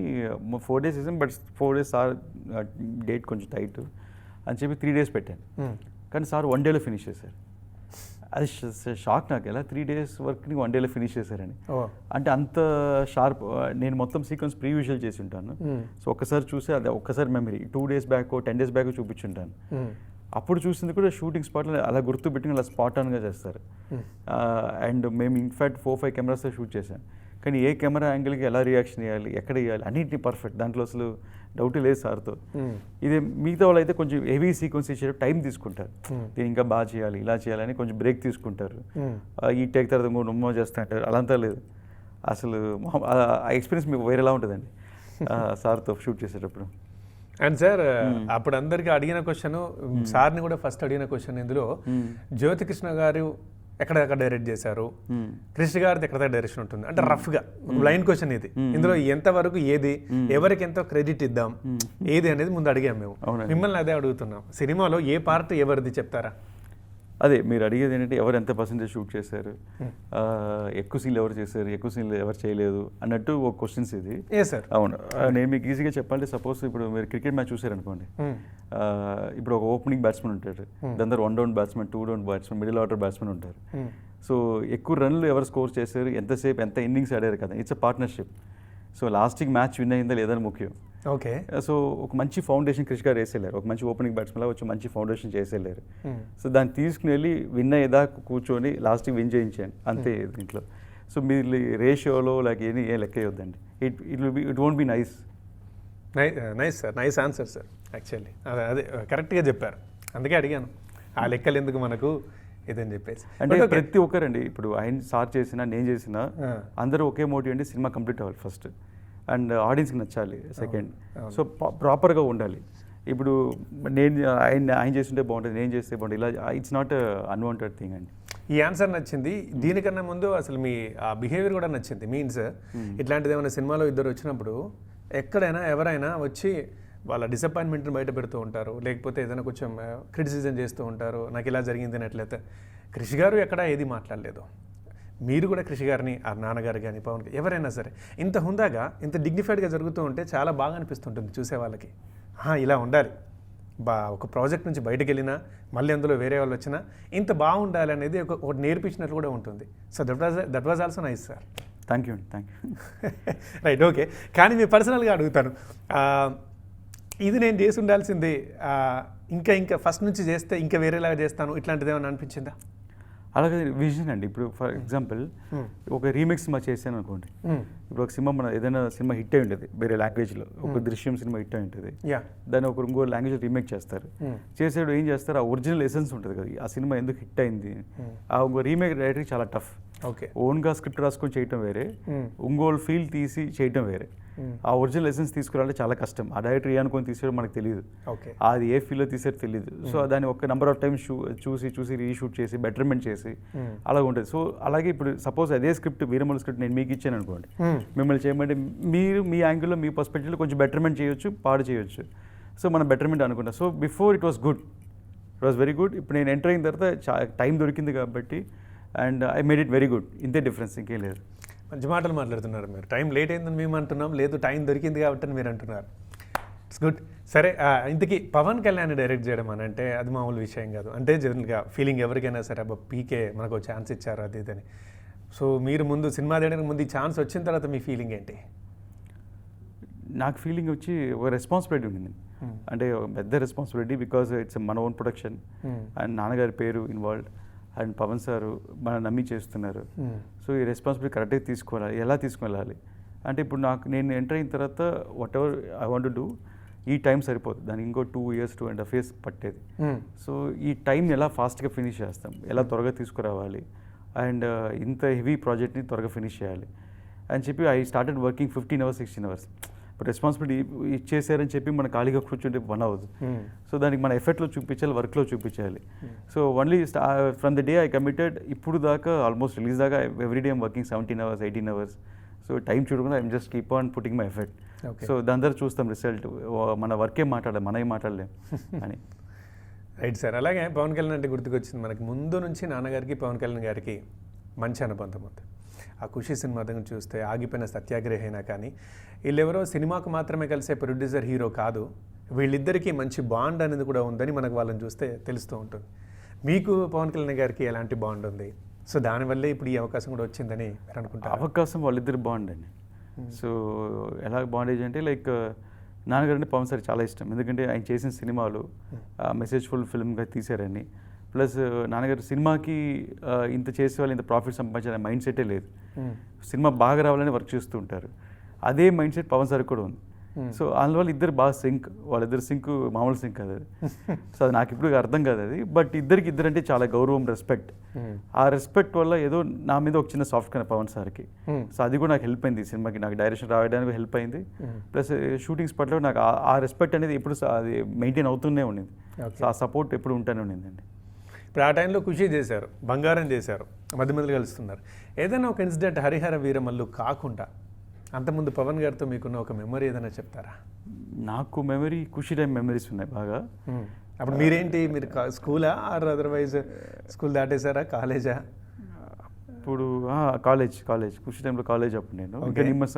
4 days వేసాం, బట్ 4 days సార్ డేట్ కొంచెం టైట్ అని చెప్పి 3 days పెట్టాను. కానీ సార్ 1 dayలో ఫినిష్ చేశారు. అది షాక్ నాకు, ఎలా 3 days వర్క్ని 1 dayలో ఫినిష్ చేశారని. అంటే అంత షార్ప్. నేను మొత్తం సీక్వెన్స్ ప్రీ విజువల్ చేసి ఉంటాను. సో ఒక్కసారి చూసి అది ఒక్కసారి memory 2 days back 10 days back చూపించుంటాను. అప్పుడు చూసింది కూడా షూటింగ్ స్పాట్లో అలా గుర్తుపెట్టుకుని అలా స్పాట్ ఆన్గా చేస్తారు. అండ్ మేము ఇన్ఫ్యాక్ట్ 4-5 కెమెరాస్తో షూట్ చేశాను. కానీ ఏ కెమెరా యాంగిల్కి ఎలా రియాక్షన్ ఇవ్వాలి, ఎక్కడ ఇవ్వాలి, అన్నింటినీ పర్ఫెక్ట్. దాంట్లో అసలు డౌట్ లేదు సార్తో. ఇది మిగతా వాళ్ళు అయితే కొంచెం హెవీ సీక్వెన్స్ ఇచ్చేటప్పుడు టైం తీసుకుంటారు, దీన్ని ఇంకా బాగా చేయాలి, ఇలా చేయాలని కొంచెం బ్రేక్ తీసుకుంటారు. ఈ టేక్ తర్వాత నొమ్మ చేస్తా అంటారు. అలంతా లేదు అసలు. ఆ ఎక్స్పీరియన్స్ మీకు వేరేలా ఉంటుందండి సార్తో షూట్ చేసేటప్పుడు. అండ్ సార్, అప్పుడు అందరికి అడిగిన క్వశ్చన్, సార్ని కూడా ఫస్ట్ అడిగిన క్వశ్చన్ ఇందులో, జ్యోతికృష్ణ గారు ఎక్కడెక్కడ డైరెక్ట్ చేశారు, కృష్ణ గారిది ఎక్కడ డైరెక్షన్ ఉంటుంది అంటే రఫ్గా బ్లైండ్ క్వశ్చన్ ఇది. ఇందులో ఎంతవరకు ఏది, ఎవరికి ఎంతో క్రెడిట్ ఇద్దాం, ఏది అనేది ముందు అడిగాం మేము. మిమ్మల్ని అదే అడుగుతున్నాం, సినిమాలో ఏ పార్ట్ ఎవరిది చెప్తారా? అదే మీరు అడిగేది ఏంటంటే ఎవరు ఎంత పర్సెంటేజ్ షూట్ చేశారు, ఎక్కువ సీన్లు ఎవరు చేశారు, ఎక్కువ సీన్లు ఎవరు చేయలేదు అన్నట్టు ఒక క్వశ్చన్స్ ఇది. సార్ అవును, నేను మీకు ఈజీగా చెప్పాలంటే సపోజ్ ఇప్పుడు మీరు క్రికెట్ మ్యాచ్ చూసారనుకోండి, ఇప్పుడు ఒక ఓపెనింగ్ బ్యాట్స్మెన్ ఉంటారు, దాని తర్వాత 1 down batsmen, 2 down batsmen, middle order batsmen ఉంటారు. సో ఎక్కువ రన్లు ఎవరు స్కోర్ చేశారు, ఎంతసేపు ఎంత ఇన్నింగ్స్ ఆడారు కదా, ఇట్స్ అ పార్ట్నర్షిప్. సో లాస్ట్కి మ్యాచ్ విన్ అయిందా లేదని ముఖ్యం. ఓకే, సో ఒక మంచి ఫౌండేషన్ కృషి గారు వేసేళ్ళారు, ఒక మంచి ఓపెనింగ్ బ్యాట్స్మెన్లా వచ్చి మంచి ఫౌండేషన్ చేసేళ్ళారు. సో దాన్ని తీసుకుని వెళ్ళి విన్ అయ్యేదా కూర్చొని లాస్ట్కి విన్ చేయించాను అంతే దీంట్లో. సో మీరు రేషియోలో లేక ఏ లెక్క వేయొద్దండి. It won't be nice. Nice sir, nice answer sir. Actually అదే కరెక్ట్గా చెప్పారు, అందుకే అడిగాను ఆ లెక్కలు ఎందుకు మనకు ఇదని చెప్పేసి. అంటే ప్రతి ఒక్కరండి, ఇప్పుడు ఆయన సార్ చేసినా నేను చేసినా అందరూ ఒకే మోటివ్ అంటే సినిమా కంప్లీట్ అవ్వాలి ఫస్ట్, అండ్ ఆడియన్స్కి నచ్చాలి సెకండ్. సో ప్రాపర్గా ఉండాలి. ఇప్పుడు నేను ఆయన చేస్తుంటే బాగుంటుంది, నేను చేస్తే బాగుంటుంది, ఇలా ఇట్స్ నాట్ అన్వాంటెడ్ థింగ్ అండి. ఈ ఆన్సర్ నచ్చింది. దీనికన్నా ముందు అసలు మీ ఆ బిహేవియర్ కూడా నచ్చింది. మీన్స్ ఇట్లాంటిది ఏమైనా సినిమాలో ఇద్దరు వచ్చినప్పుడు ఎక్కడైనా ఎవరైనా వచ్చి వాళ్ళ డిసప్పాయింట్మెంట్ని బయట పెడుతూ ఉంటారు, లేకపోతే ఏదైనా కొంచెం క్రిటిసిజం చేస్తూ ఉంటారు, నాకు ఇలా జరిగింది అన్నట్లయితే. కృషి గారు ఎక్కడ ఏది మాట్లాడలేదు. మీరు కూడా కృషి గారిని, ఆ నాన్నగారు కానీ, పవన్ ఎవరైనా సరే ఇంత హుందాగా ఇంత డిగ్నిఫైడ్గా జరుగుతూ ఉంటే చాలా బాగా అనిపిస్తుంటుంది చూసే వాళ్ళకి. ఇలా ఉండాలి, ఒక ప్రాజెక్ట్ నుంచి బయటకు వెళ్ళినా మళ్ళీ అందులో వేరే వాళ్ళు వచ్చినా ఇంత బాగుండాలి అనేది ఒకటి నేర్పించినట్లు కూడా ఉంటుంది. So that was also nice sir. Thank you అండి, థ్యాంక్ యూ. Right, okay. కానీ మీ పర్సనల్గా అడుగుతాను, ఇది నేను చేసి ఉండాల్సింది, ఇంకా ఫస్ట్ నుంచి చేస్తే ఇంకా వేరేలాగా చేస్తాను, ఇట్లాంటిది ఏమైనా అనిపించిందా? అలాగే విజన్ అండి. ఇప్పుడు ఫర్ ఎగ్జాంపుల్ ఒక రీమేక్ సినిమా చేశాను అనుకోండి. ఇప్పుడు ఒక సినిమా మన ఏదైనా సినిమా హిట్ అయి ఉంటుంది వేరే లాంగ్వేజ్లో, ఒక దృశ్యం సినిమా హిట్ అయి ఉంటుంది, దాన్ని ఒక ఇంకో లాంగ్వేజ్ రీమేక్ చేస్తారు. చేసేటప్పుడు ఏం చేస్తారు, ఆ ఒరిజినల్ ఎసెన్స్ ఉంటుంది కదా, ఆ సినిమా ఎందుకు హిట్ అయింది, ఆ ఇంకో రీమేక్ రైటర్కి చాలా టఫ్. ఓకే, ఓన్గా స్క్రిప్ట్ రాసుకొని చేయటం వేరే, ఇంకోళ్ళు ఫీల్ తీసి చేయటం వేరే. ఆ ఒరిజినల్ ఎసెన్స్ తీసుకురావాలంటే చాలా కష్టం. ఆ డైరెక్టర్ ఏ అనుకొని తీసారో మనకు తెలియదు, అది ఏ ఫీల్లో తీసారో తెలియదు. సో దాన్ని ఒక నెంబర్ ఆఫ్ టైమ్స్ చూసి రీషూట్ చేసి బెటర్మెంట్ చేసి అలా ఉంటుంది. సో అలాగే ఇప్పుడు సపోజ్ అదే స్క్రిప్ట్ వీరమల స్క్రిప్ట్ నేను మీకు ఇచ్చాను అనుకోండి, మిమ్మల్ని చేయమంటే మీరు మీ యాంగిల్లో మీ పర్స్పెక్టివ్లో కొంచెం బెటర్మెంట్ చేయొచ్చు, పాడు చేయొచ్చు. సో మనం బెటర్మెంట్ అనుకుంటాం. So before it was good, it was very good. ఇప్పుడు నేను ఎంటర్ అయిన తర్వాత టైం దొరికింది కాబట్టి and I made it very good. ఇంతే డిఫరెన్స్, ఇంకేం లేదు. మంచి మాటలు మాట్లాడుతున్నారు మీరు. టైం లేట్ అయిందని మేము అంటున్నాం, లేదు టైం దొరికింది కాబట్టి అని మీరు అంటున్నారు. It's good. సరే, ఇంతకీ పవన్ కళ్యాణ్ డైరెక్ట్ చేయడం అని అంటే అది మామూలు విషయం కాదు. అంటే జనరల్గా ఫీలింగ్ ఎవరికైనా సరే, అబ్బా పీకే మనకు ఛాన్స్ ఇచ్చారు అది ఇదని. సో మీరు ముందు సినిమా తీయడానికి ముందు ఈ ఛాన్స్ వచ్చిన తర్వాత మీ ఫీలింగ్ ఏంటి? నాకు ఫీలింగ్ వచ్చి ఒక రెస్పాన్సిబిలిటీ ఉండింది. అంటే పెద్ద రెస్పాన్సిబిలిటీ, బికాజ్ ఇట్స్ మన ఓన్ ప్రొడక్షన్ అండ్ నాన్నగారి పేరు ఇన్వాల్వ్డ్ అండ్ పవన్ సారు మన నమ్మి చేస్తున్నారు. సో ఈ రెస్పాన్సిబిలిటీ కరెక్ట్గా తీసుకోవాలి, ఎలా తీసుకెళ్ళాలి అంటే ఇప్పుడు నేను ఎంటర్ అయిన తర్వాత what ever I want to do, ఈ టైం సరిపోతుంది, దానికి ఇంకో 2 years 2.5 years పట్టేది. సో ఈ టైం ఎలా ఫాస్ట్గా ఫినిష్ చేస్తాం, ఎలా త్వరగా తీసుకురావాలి అండ్ ఇంత హెవీ ప్రాజెక్ట్ని త్వరగా ఫినిష్ చేయాలి అని చెప్పి I started working 15 hours 16 hours. Responsibility ఇచ్చేసారని చెప్పి మన ఖాళీగా కూర్చుంటే పని అవ్వదు. సో దానికి మన ఎఫర్ట్లో చూపించాలి, వర్క్లో చూపించాలి. So only from the day I committed, ఇప్పుడు దాకా ఆల్మోస్ట్ రిలీజ్ దాకా every day I'm working 17 hours 18 hours. So time చూడకుండా I'm just keep on putting my effort. So దాని తర్వాత చూస్తాం రిజల్ట్, మన వర్కే మాట్లాడాలి, మనమే మాట్లాడలేం అని. Right sir. అలాగే పవన్ కళ్యాణ్ అంటే గుర్తుకొచ్చింది మనకి, ముందు నుంచి నాన్నగారికి పవన్ కళ్యాణ్ గారికి మంచి అనుబంధం ఉంది. ఆ ఖుషి సినిమా దగ్గర చూస్తే ఆగిపోయిన సత్యాగ్రహైనా కానీ వీళ్ళెవరో సినిమాకు మాత్రమే కలిసే ప్రొడ్యూసర్ హీరో కాదు, వీళ్ళిద్దరికీ మంచి బాండ్ అనేది కూడా ఉందని మనకు వాళ్ళని చూస్తే తెలుస్తూ ఉంటుంది. మీకు పవన్ కళ్యాణ్ గారికి ఎలాంటి బాండ్ ఉంది? సో దానివల్లే ఇప్పుడు ఈ అవకాశం కూడా వచ్చిందని మీరు అనుకుంటారు? అవకాశం వాళ్ళిద్దరు బాండ్ అండి. సో ఎలా బాండేజ్ అంటే లైక్ నాన్నగారు అంటే పవన్ సార్ చాలా ఇష్టం, ఎందుకంటే ఆయన చేసిన సినిమాలు మెసేజ్ఫుల్ ఫిల్మ్గా తీశారని. ప్లస్ నాన్నగారు సినిమాకి ఇంత చేసే వాళ్ళు ఇంత ప్రాఫిట్ సంపాదించాలనే మైండ్ సెటే లేదు, సినిమా బాగా రావాలని వర్క్ చేస్తూ ఉంటారు. అదే మైండ్ సెట్ పవన్ సార్ కూడా ఉంది. సో అందువల్ల ఇద్దరు బాగా సింక్, వాళ్ళిద్దరు సింక్ మామూలు సింక్ కాదు అది. సో అది నాకు ఇప్పుడు అర్థం కాదు అది, బట్ ఇద్దరు అంటే చాలా గౌరవం, రెస్పెక్ట్. ఆ రెస్పెక్ట్ వల్ల ఏదో నా మీద ఒక చిన్న సాఫ్ట్ కానీ పవన్ సార్కి. సో అది కూడా నాకు హెల్ప్ అయింది, సినిమాకి నాకు డైరెక్షన్ రావడానికి హెల్ప్ అయింది. ప్లస్ షూటింగ్ స్పాట్లో నాకు ఆ రెస్పెక్ట్ అనేది ఎప్పుడు అది మెయింటైన్ అవుతూనే ఉండింది. సో ఆ సపోర్ట్ ఎప్పుడు ఉంటూనే ఉండిందండి. ఇప్పుడు ఆ టైంలో ఖుషి చేశారు, బంగారం చేశారు, మధ్య మధ్యలో కలుస్తున్నారు. ఏదైనా ఒక ఇన్సిడెంట్ హరిహర వీరమల్లు కాకుండా అంతకుముందు పవన్ గారితో మీకున్న ఒక మెమరీ ఏదైనా చెప్తారా? నాకు మెమరీ ఖుషి టైం మెమరీస్ ఉన్నాయి బాగా. అప్పుడు మీరేంటి, మీరు స్కూలా ఆర్ అదర్వైజ్ స్కూల్ దాటేశారా, కాలేజా? ఇప్పుడు కాలేజ్ ఖుషి టైంలో కాలేజ్ అప్పుడు నేను ఇంకా నిమ్మస్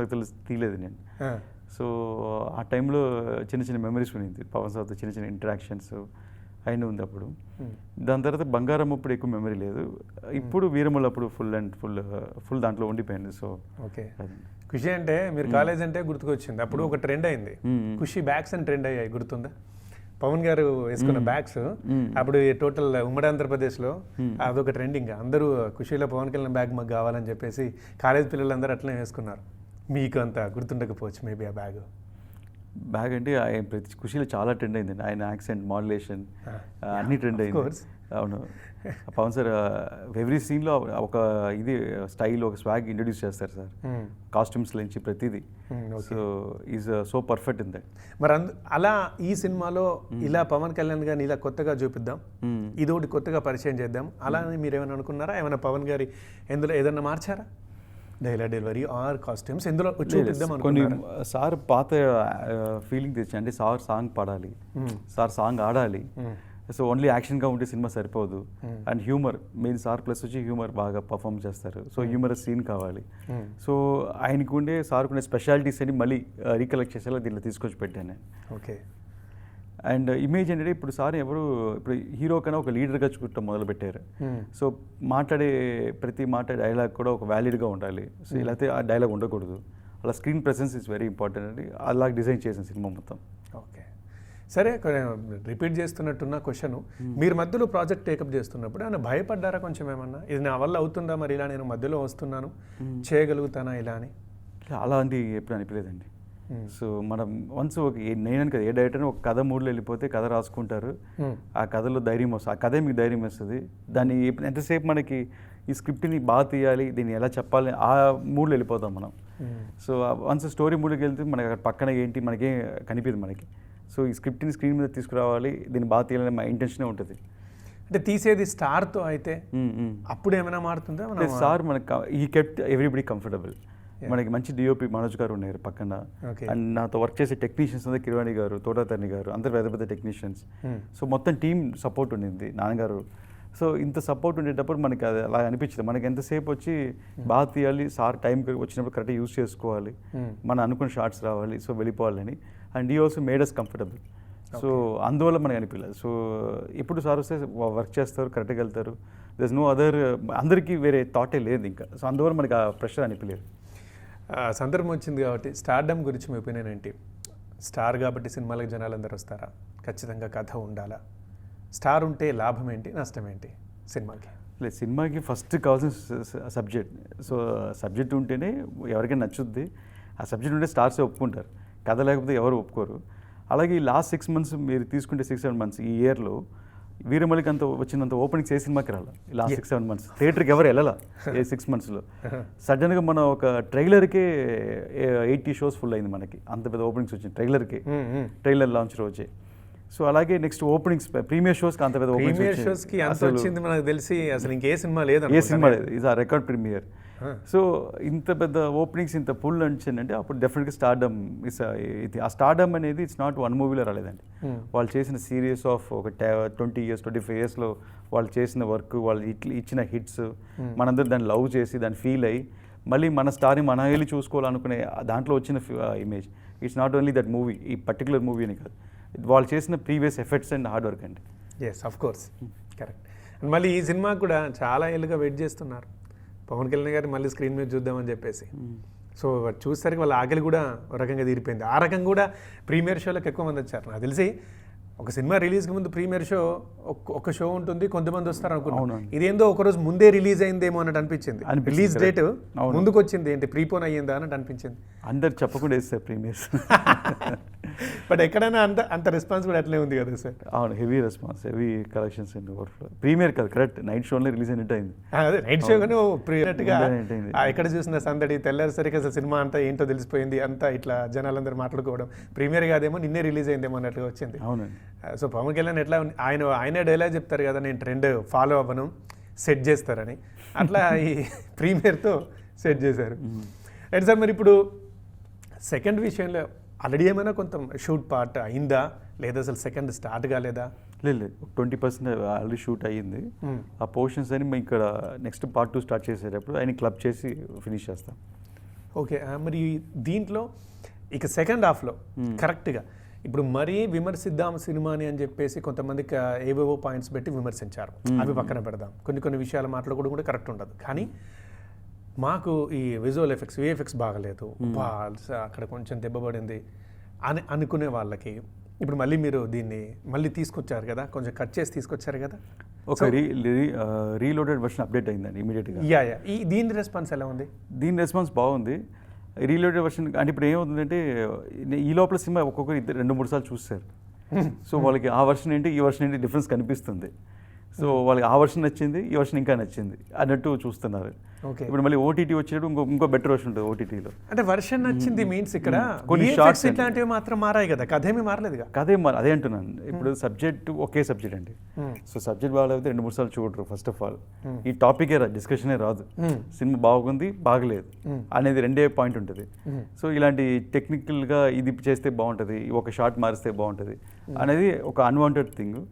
తీయలేదు నేను. సో ఆ టైంలో చిన్న చిన్న మెమరీస్ ఉన్నింది పవన్ సార్తో, చిన్న చిన్న ఇంటరాక్షన్స్ అయిన ఉంది అప్పుడు. దాని తర్వాత బంగారం అప్పుడు ఎక్కువ మెమరీ లేదు, ఇప్పుడు వీరములు అప్పుడు ఫుల్ దాంట్లో ఉండిపోయింది. సో ఓకే, ఖుషి అంటే మీరు కాలేజ్ అంటే గుర్తుకొచ్చింది. అప్పుడు ఒక ట్రెండ్ అయింది, ఖుషి బ్యాగ్స్ అని ట్రెండ్ అయ్యాయి, గుర్తుందా? పవన్ గారు వేసుకున్న బ్యాగ్స్ అప్పుడు టోటల్ ఉమ్మడి ఆంధ్రప్రదేశ్లో అదొక ట్రెండింగ్. అందరూ ఖుషిలో పవన్ కళ్యాణ్ బ్యాగ్ మాకు కావాలని చెప్పేసి కాలేజ్ పిల్లలందరూ అట్లనే వేసుకున్నారు. మీకు అంత గుర్తుండకపోవచ్చు మేబీ ఆ బ్యాగ్ అంటే ఆయన ప్రతి ఖుషిలో చాలా ట్రెండ్ అయిందండి. ఆయన యాక్సెంట్, మాడ్యులేషన్ అన్ని ట్రెండ్ అయింది. అవును, పవన్ సార్ ఎవ్రీ సీన్లో ఒక ఇది స్టైల్, ఒక స్వాగ్ ఇంట్రడ్యూస్ చేస్తారు సార్, కాస్ట్యూమ్స్ నుంచి ప్రతిదీ. So is so perfect in that. మరి అలా ఈ సినిమాలో ఇలా పవన్ కళ్యాణ్ గారిని ఇలా కొత్తగా చూపిద్దాం, ఇది ఒకటి కొత్తగా పరిచయం చేద్దాం అలా మీరు ఏమైనా అనుకున్నారా? ఏమైనా పవన్ గారి ఎందులో ఏదన్నా మార్చారా? డెలివరీ ఆర్ కాస్ట్యూమ్స్ ఎందులో చూపిద్దాం? కొన్ని సార్ పాత ఫీలింగ్ తెచ్చి, అంటే సార్ సాంగ్ పాడాలి, సార్ సాంగ్ ఆడాలి. సో ఓన్లీ యాక్షన్గా ఉంటే సినిమా సరిపోదు. And humour main, sir plus వచ్చి హ్యూమర్ బాగా పర్ఫామ్ చేస్తారు. సో హ్యూమరస్ సీన్ కావాలి. సో ఆయనకు ఉండే సార్కు ఉండే స్పెషాలిటీస్ అని మళ్ళీ రీకలెక్ట్ చేసేలా దీంట్లో తీసుకొచ్చి పెట్టాను. ఓకే, అండ్ ఇమేజ్ ఏంటంటే ఇప్పుడు సార్ ఎవరు ఇప్పుడు హీరో కన్నా ఒక లీడర్గా చూడటం మొదలుపెట్టారు. సో మాట్లాడే ప్రతి డైలాగ్ కూడా ఒక వ్యాలిడ్గా ఉండాలి. సో లేకపోతే ఆ డైలాగ్ ఉండకూడదు. అలా screen presence is very important అని అలా డిజైన్ చేసిన సినిమా మొత్తం. ఓకే, సరే రిపీట్ చేస్తున్నట్టున్న క్వశ్చన్, మీరు మధ్యలో ప్రాజెక్ట్ టేకప్ చేస్తున్నప్పుడు ఆయన భయపడ్డారా కొంచెం ఏమన్నా, ఇది నా వల్ల అవుతుందా, మరి ఇలా నేను మధ్యలో వస్తున్నాను చేయగలుగుతానా ఇలా అని? అలా అంది ఎప్పుడు అనిపించలేదండి. సో మనం వన్స్ ఒక నేను కదా ఏ డైరెక్టర్ ఒక కథ మూడ్లో వెళ్ళిపోతే కథ రాసుకుంటారు, ఆ కథలో ధైర్యం వస్తుంది, ఆ కథే మీకు ధైర్యం వస్తుంది. దాన్ని ఎంతసేపు మనకి ఈ స్క్రిప్ట్ని బాగా తీయాలి, దీన్ని ఎలా చెప్పాలి ఆ మూడ్లో వెళ్ళిపోతాం మనం. సో వన్స్ స్టోరీ మూడ్కి వెళ్తే మనకి అక్కడ పక్కన ఏంటి మనకేం కనిపించదు మనకి. సో ఈ స్క్రిప్ట్ని స్క్రీన్ మీద తీసుకురావాలి, దీన్ని బాగా తీయాలని మా ఇంటెన్షనే ఉంటుంది. అంటే తీసేది స్టార్తో అయితే అప్పుడు ఏమైనా మారుతుందా? సార్ మనకి ఈ కెప్ట్ ఎవ్రీబడి కంఫర్టబుల్. మనకి మంచి డిఓపి మనోజ్ గారు ఉన్నారు పక్కన, అండ్ నాతో వర్క్ చేసే టెక్నీషియన్స్ అంతా కిరవాణి గారు, తోటాతర్ని గారు, అందరు పెద్ద పెద్ద టెక్నీషియన్స్. సో మొత్తం టీం సపోర్ట్ ఉండింది, నాన్నగారు. సో ఇంత సపోర్ట్ ఉండేటప్పుడు మనకి అది అలా అనిపించింది. మనకి ఎంతసేపు వచ్చి బాగా తీయాలి, సార్ టైం వచ్చినప్పుడు కరెక్ట్గా యూజ్ చేసుకోవాలి, మనం అనుకున్న షార్ట్స్ రావాలి, సో వెళ్ళిపోవాలని. అండ్ ఈ also made us comfortable. So అందువల్ల మనకి అనిపించలేదు. సో ఎప్పుడు సార్ వస్తే వర్క్ చేస్తారు, కరెక్ట్గా వెళ్తారు, దర్ ఇస్ నో అదర్, అందరికీ వేరే థాటే లేదు ఇంకా. సో అందువల్ల మనకి ఆ ప్రెషర్ అనిపించలేదు. సందర్భం వచ్చింది కాబట్టి స్టార్డమ్ గురించి మీ ఒపీనియన్ ఏంటి? స్టార్ కాబట్టి సినిమాలకు జనాలు అందరూ వస్తారా? ఖచ్చితంగా కథ ఉండాలా? స్టార్ ఉంటే లాభం ఏంటి, నష్టం ఏంటి సినిమాకి? లేదు, సినిమాకి ఫస్ట్ కావాల్సిన సబ్జెక్ట్. సో సబ్జెక్ట్ ఉంటేనే ఎవరికైనా నచ్చుద్ది. ఆ సబ్జెక్ట్ ఉంటే స్టార్సే ఒప్పుకుంటారు, కథ లేకపోతే ఎవరు ఒప్పుకోరు. అలాగే ఈ లాస్ట్ 6 months మీరు తీసుకుంటే 6-7 months ఈ ఇయర్లో వీరమల్లికి అంత వచ్చినంత ఓపెనింగ్స్ ఏ సినిమాకి రాలా లాస్ట్ 6-7 months. థియేటర్కి ఎవరు వెళ్ళాలా ఏ 6 monthsలో. సడన్గా మన ఒక ట్రైలర్కే 80 shows ఫుల్ అయింది మనకి, అంత పెద్ద ఓపెనింగ్స్ వచ్చింది ట్రైలర్కి, ట్రైలర్ లాంచ్ రోజే. సో అలాగే నెక్స్ట్ ఓపెనింగ్స్ ప్రీమియర్ షోస్కి అంత పెద్ద షోస్కి అంత వచ్చింది మనకు తెలిసి అసలు ఇంకే సినిమా లేదు, ఏ సినిమా లేదు, ఇది ఆ రికార్డ్ ప్రీమియర్. సో ఇంత పెద్ద ఓపెనింగ్స్ ఇంత పుల్ అంటే అప్పుడు డెఫినెట్గా స్టార్డమ్ ఇది. ఆ స్టార్డమ్ అనేది ఇట్స్ నాట్ వన్ మూవీలో రాలేదండి. వాళ్ళు చేసిన సిరీస్ ఆఫ్ ఒక 20 years 25 yearsలో వాళ్ళు చేసిన వర్క్, వాళ్ళు ఇచ్చిన హిట్స్, మనందరూ దాన్ని లవ్ చేసి దాన్ని ఫీల్ అయ్యి మళ్ళీ మన స్టార్ని మన వెళ్ళి చూసుకోవాలనుకునే దాంట్లో వచ్చిన image. It's not only that movie, ఈ పర్టికులర్ మూవీ అని కాదు, వాళ్ళు చేసిన previous efforts and hard work అండి. Yes, of course, correct. And మళ్ళీ ఈ సినిమాకి కూడా చాలా ఏళ్ళుగా వెయిట్ చేస్తున్నారు పవన్ కళ్యాణ్ గారిని మళ్ళీ స్క్రీన్ మీద చూద్దామని చెప్పేసి. సో చూసేసరికి వాళ్ళ ఆకలి కూడా ఒక రకంగా తీరిపోయింది. ఆ రకంగా కూడా ప్రీమియర్ షోలకు ఎక్కువ మంది వచ్చారు. నాకు తెలిసి ఒక సినిమా రిలీజ్కి ముందు ప్రీమియర్ షో ఒక షో ఉంటుంది, కొంతమంది వస్తారు అనుకున్నాను. ఇదేందో ఒకరోజు ముందే రిలీజ్ అయిందేమో అన్నట్టు అనిపించింది. రిలీజ్ డేట్ ముందుకు వచ్చింది, ఏంటి ప్రీపోన్ అయ్యిందా అన్నట్టు అనిపించింది. అందరు చెప్పకుండా వేస్తారు ప్రీమియర్స్. బట్ ఎక్కడైనా అంత రెస్పాన్స్ కూడా అట్లే ఉంది కదా సార్? అవును, heavy response, heavy collections and overflow. Premiere కాదు, కరెక్ట్, నైట్ షోనే రిలీజ్ అయినట్టు అయింది. అదే నైట్ షో కానీ ప్రీనట్టుగా ఎక్కడ చూసిన సందడి తెల్లారిసరికి అసలు సినిమా అంతా ఏంటో తెలిసిపోయింది, అంతా ఇట్లా జనాలందరూ మాట్లాడుకోవడం. ప్రీమియర్ కాదేమో నిన్నే రిలీజ్ అయిందేమో అన్నట్టుగా వచ్చింది. అవునండి. సో పవన్ కళ్యాణ్ ఎట్లా ఆయనే డైలాగ్ చెప్తారు కదా, నేను ట్రెండ్ ఫాలో అవ్వను, సెట్ చేస్తారని. అట్లా ఈ ప్రీమియర్తో సెట్ చేశారు. అండ్ సార్ మరి ఇప్పుడు సెకండ్ విషయంలో ఆల్రెడీ ఏమైనా కొంత షూట్ పార్ట్ అయిందా, లేదా అసలు సెకండ్ స్టార్ట్ కాలేదా? లేదు, 20% ఆల్రెడీ షూట్ అయ్యింది. ఆ పోర్షన్స్ అని మేము ఇక్కడ నెక్స్ట్ part 2 స్టార్ట్ చేసేటప్పుడు ఆయన క్లబ్ చేసి ఫినిష్ చేస్తాం. ఓకే, మరి దీంట్లో ఇక సెకండ్ హాఫ్లో కరెక్ట్గా ఇప్పుడు మరీ విమర్శిద్దాం సినిమాని అని చెప్పేసి కొంతమందికి ఏవేవో పాయింట్స్ పెట్టి విమర్శించారు, అవి పక్కన పెడదాం. కొన్ని విషయాల మాట్లాడుకోవడం కూడా కరెక్ట్ ఉండదు. కానీ మాకు ఈ విజువల్ ఎఫెక్ట్స్, విఎఫ్ఎక్స్ బాగలేదు, అక్కడ కొంచెం దెబ్బపడింది అని అనుకునే వాళ్ళకి ఇప్పుడు మళ్ళీ మీరు దీన్ని మళ్ళీ తీసుకొచ్చారు కదా, కొంచెం కట్ చేసి తీసుకొచ్చారు కదా. ఒక రీలోడెడ్ వర్షన్ అప్డేట్ అయిందండి ఇమీడియట్గా. దీని రెస్పాన్స్ ఎలా ఉంది? దీని రెస్పాన్స్ బాగుంది. రీలోడెడ్ వర్షన్ అంటే ఇప్పుడు ఏమవుతుందంటే ఈ లోపల సినిమా ఒక్కొక్కరు 2-3 సార్లు చూస్తారు. సో వాళ్ళకి ఆ వర్షన్ ఏంటి ఈ వర్షన్ ఏంటి డిఫరెన్స్ కనిపిస్తుంది. సో వాళ్ళకి ఆ వర్షన్ నచ్చింది, ఈ వర్షన్ ఇంకా నచ్చింది అన్నట్టు చూస్తున్నారు. ఇప్పుడు మళ్ళీ ఓటీటీ వచ్చేటప్పుడు ఇంకో బెటర్ వర్షన్ ఉంటుంది ఓటీటీలో. అంటే వర్షన్ నచ్చింది మీన్స్ ఇక్కడ కొన్ని షార్ట్స్ ఇట్లాంటివి మాత్రం మారాయి కదా, కథ ఏమీ మారలేదు. కథ అదే అంటున్నాను. ఇప్పుడు సబ్జెక్ట్ ఒకే సబ్జెక్ట్ అండి. సో సబ్జెక్ట్ బాగాలేకపోతే 2-3 సార్లు చూడరు. ఫస్ట్ ఆఫ్ ఆల్ ఈ టాపికే డిస్కషనే రాదు. సినిమా బాగుంది బాగలేదు అనేది రెండే పాయింట్ ఉంటుంది. సో ఇలాంటి టెక్నికల్గా ఇది చేస్తే బాగుంటుంది, ఒక షార్ట్ మారిస్తే బాగుంటుంది అనేది ఒక అన్వాంటెడ్ థింగ్.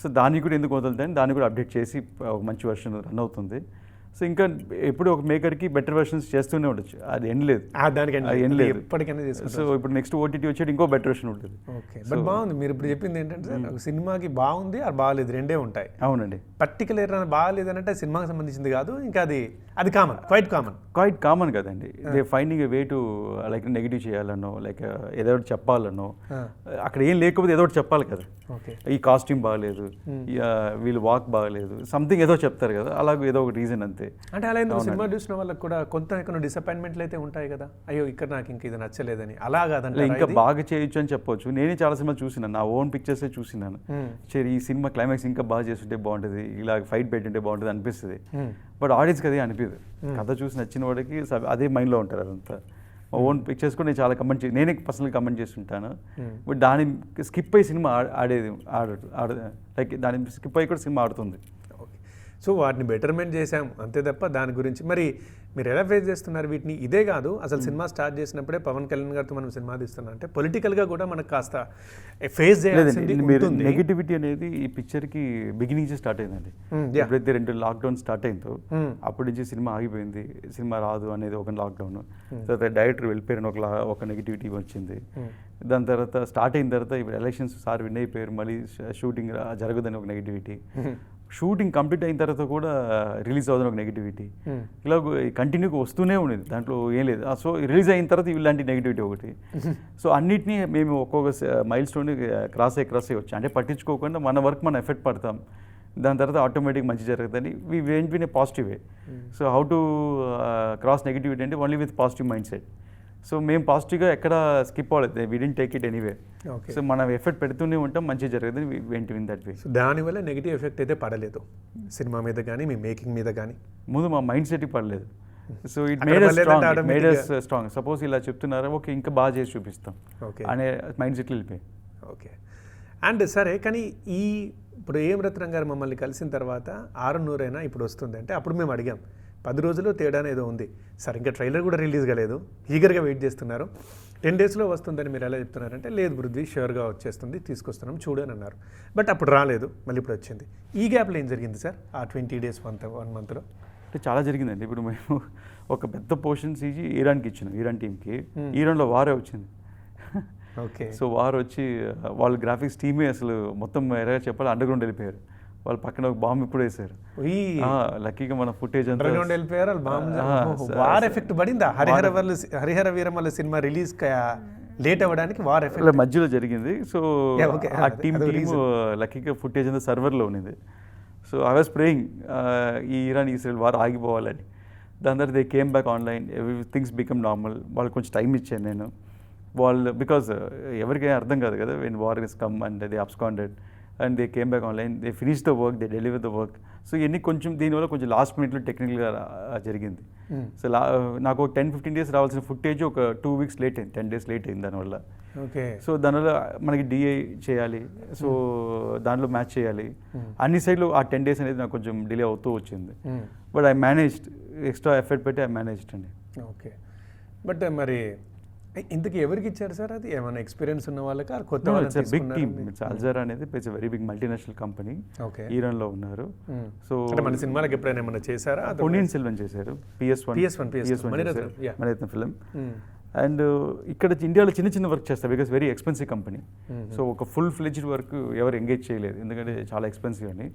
సో దాన్ని కూడా ఎందుకు వదులుతాయని దాన్ని కూడా అప్డేట్ చేసి ఒక మంచి వర్షన్ రన్ అవుతుంది. సో ఇంకా ఎప్పుడు ఒక మేకర్కి బెటర్ వెర్షన్స్ చేస్తూనే ఉండొచ్చు, అది ఎండ్ లేదు. దానికి అది ఎండ్ లేదు, ఎప్పటికైనా చేసుకోవచ్చు. సో ఇప్పుడు నెక్స్ట్ ఓటీటీ వచ్చేది ఇంకో బెటర్ వెర్షన్ ఉంటుంది. ఓకే, బట్ బాగుంది మీరు ఇప్పుడు చెప్పింది ఏంటంటే సార్, ఒక సినిమాకి బాగుంది అది బాగాలేదు రెండే ఉంటాయి. అవునండి, పర్టికులర్ బాగాలేదు అంటే సినిమాకి సంబంధించింది కాదు, ఇంకా అది కామన్, క్వైట్ కామన్ కదండి. They finding A way to like negative చేయాలనో, లైక్ ఏదో ఒకటి చెప్పాలనో, అక్కడ ఏం లేకపోతే ఏదో ఒకటి చెప్పాలి కదా. ఈ కాస్ట్యూమ్ బాగాలేదు, వీళ్ళు వాక్ బాగాలేదు, సంథింగ్ ఏదో చెప్తారు కదా, అలాగే ఏదో ఒక రీజన్ అంతే. అంటే అలా ఎందుకు సినిమా చూసిన వాళ్ళకి కూడా కొన్ని డిసప్పాయింట్మెంట్లు అయితే ఉంటాయి కదా, అయ్యో ఇక్కడ నాకు ఇంక ఇది నచ్చలేదని, అలా కాదంటే ఇంకా బాగా చేయొచ్చు అని చెప్పొచ్చు. నేనే చాలా సినిమా చూసినాను, నా ఓన్ పిక్చర్సే చూసినాను. సరే ఈ సినిమా క్లైమాక్స్ ఇంకా బాగా చేస్తుంటే బాగుంటుంది, ఇలా ఫైట్ పెట్టుంటే బాగుంటుంది అనిపిస్తుంది. బట్ ఆడియన్స్కి అదే అనిపిదు. కథ చూసి నచ్చిన వాడికి అదే మైండ్లో ఉంటారు అదంతా. మా ఓన్ పిక్చర్స్ కూడా నేను చాలా కమెంట్ నేనే పర్సనల్గా కమెంట్ చేస్తుంటాను. బట్ దాని స్కిప్ అయ్యి సినిమా లైక్ దాని స్కిప్ అయ్యి కూడా సినిమా ఆడుతుంది. సో వాటిని బెటర్మెంట్ చేసాం అంతే తప్ప దాని గురించి మరి మీరు ఎలా ఫేస్ చేస్తున్నారు వీటిని? ఇదే కాదు, అసలు సినిమా స్టార్ట్ చేసినప్పుడే పవన్ కళ్యాణ్ గారితో మనం సినిమా తీస్తున్నాం అంటే పొలిటికల్గా కూడా మనకు కాస్త ఫేస్ చేయాల్సింది ఉంటుంది. నెగిటివిటీ అనేది ఈ పిక్చర్కి బిగినింగ్ నుంచి స్టార్ట్ అయిందండి. ఎప్పుడైతే 2 లాక్డౌన్ స్టార్ట్ అయిందో అప్పటి నుంచి సినిమా ఆగిపోయింది, సినిమా రాదు అనేది ఒక లాక్డౌన్. తర్వాత డైరెక్టర్ వెళ్ళిపోయిన ఒక నెగిటివిటీ వచ్చింది. దాని తర్వాత స్టార్ట్ అయిన తర్వాత ఇప్పుడు ఎలక్షన్స్ సార్ విన్ అయిపోయారు, మళ్ళీ షూటింగ్ జరగదని ఒక నెగిటివిటీ. షూటింగ్ కంప్లీట్ అయిన తర్వాత కూడా రిలీజ్ అవుదని ఒక నెగిటివిటీ. ఇలా కంటిన్యూగా వస్తూనే ఉండేది, దాంట్లో ఏం లేదు. సో రిలీజ్ అయిన తర్వాత ఇలాంటి నెగిటివిటీ ఒకటి. సో అన్నిటినీ మేము ఒక్కొక్క మైల్ స్టోన్ క్రాస్ అయ్యి వచ్చాం. అంటే పట్టించుకోకుండా మన వర్క్ మనం ఎఫెక్ట్ పడతాం, దాని తర్వాత ఆటోమేటిక్ మంచి జరుగుతుంది. We went in a positive way. So how to cross negativity అంటే only with positive mind set. So మేము పాజిటివ్గా ఎక్కడ స్కిప్ అవ్వలేదు, we didn't take it anyway. So మనం ఎఫెక్ట్ పెడుతూనే ఉంటాం, మంచిగా జరుగుతుంది. We went in that way. So దానివల్ల నెగిటివ్ ఎఫెక్ట్ అయితే పడలేదు సినిమా మీద కానీ మీ మేకింగ్ మీద కానీ? ముందు మా మైండ్ సెట్కి పడలేదు. So it made us strong. Suppose ఇలా చెప్తున్నారా, ఓకే ఇంకా బాగా చేసి చూపిస్తాం అనే మైండ్ సెట్లు వెళ్ళిపోయాయి. ఓకే, అండ్ సరే, కానీ ఇప్పుడు ఏం రత్నం గారు మమ్మల్ని కలిసిన తర్వాత 600 అయినా ఇప్పుడు వస్తుంది అంటే అప్పుడు మేము అడిగాం 10 రోజుల్లో తేడా ఏదో ఉంది సార్, ఇంకా ట్రైలర్ కూడా రిలీజ్ కాలేదు, ఈగర్గా వెయిట్ చేస్తున్నారు, 10 డేస్లో వస్తుందని మీరు ఎలా చెప్తున్నారంటే లేదు పృథ్వీ షూర్గా వచ్చేస్తుంది, తీసుకొస్తున్నాం చూడని అన్నారు. బట్ అప్పుడు రాలేదు, మళ్ళీ ఇప్పుడు వచ్చింది. ఈ గ్యాప్లో ఏం జరిగింది సార్ ఆ 20 డేస్ 1 మంత్లో? అంటే చాలా జరిగిందండి. ఇప్పుడు మేము ఒక పెద్ద పోర్షన్ సీజీ ఇరాన్కి ఇచ్చినాం, ఇరాన్ టీమ్కి. ఇరాన్లో వారే వచ్చింది. ఓకే, సో వారు వచ్చి వాళ్ళ గ్రాఫిక్స్ టీమే అసలు మొత్తం ఎలా చెప్పాలి అండర్గ్రౌండ్ వెళ్ళిపోయారు. వాళ్ళ పక్కన ఒక బాంబు ఇప్పుడు వేసారు. లక్కీగా మన ఫుటేజ్ అంతా వెళ్ళిపోయారు. వార్ ఎఫెక్ట్ పడిందా? Harihara Veeramallu cinema release late అవ్వడానికి వార్ ఎఫెక్ట్ మధ్యలో జరిగింది. సో ఆ టీమ్ లక్కీగా ఫుటేజ్ అంతా సర్వర్లో ఉన్నది. సో ఐ వాజ్ ప్రేయింగ్ ఈ ఇరాన్ ఇస్రాయల్ వార్ ఆగిపోవాలని. దాని తర్వాత they came back online, things become normal. వాళ్ళకి కొంచెం టైం ఇచ్చాను నేను. వాళ్ళు బికాజ్ ఎవరికైనా అర్థం కాదు కదా, when war is come and they absconded and they came back online, they finish the work, they deliver the work. So ఇవన్నీ కొంచెం దీనివల్ల కొంచెం లాస్ట్ మినిట్లో టెక్నికల్గా జరిగింది. సో నాకు ఒక 10-15 డేస్ రావాల్సిన ఫుటేజ్ ఒక 2 వీక్స్ లేట్ అయింది, 10 డేస్ లేట్ అయింది దానివల్ల. ఓకే, సో దానివల్ల మనకి డిఐ చేయాలి, సో దాంట్లో మ్యాచ్ చేయాలి, అన్ని సైడ్లు ఆ 10 డేస్ అనేది నాకు కొంచెం డిలే అవుతూ వచ్చింది. But I managed, extra effort పెట్టి ఐ మేనేజ్డ్ అండి. ఓకే, బట్ మరి ఇంతకీ ఎవరికి ఇచ్చారు సార్? అది ఏమైనా ఎక్స్పీరియన్స్ ఉన్న వాళ్ళకి కొత్త వాళ్ళకి? Big team. అల్జరా అనేది it's very big multinational company, ఇరాన్లో ఉన్నారు. సో మన సినిమాలకు ఎప్పుడైనా ఏమైనా చేశారా? పొన్నియిన్ సెల్వన్ చేశారు, PS1 మణిరత్నం ఫిల్మ్. అండ్ ఇక్కడ ఇండియాలో చిన్న చిన్న వర్క్ చేస్తారు, because very expensive company. So ఒక ఫుల్ ఫ్లెడ్జ్డ్ వర్క్ ఎవరు ఎంగేజ్ చేయలేదు, ఎందుకంటే చాలా ఎక్స్పెన్సివ్ అని.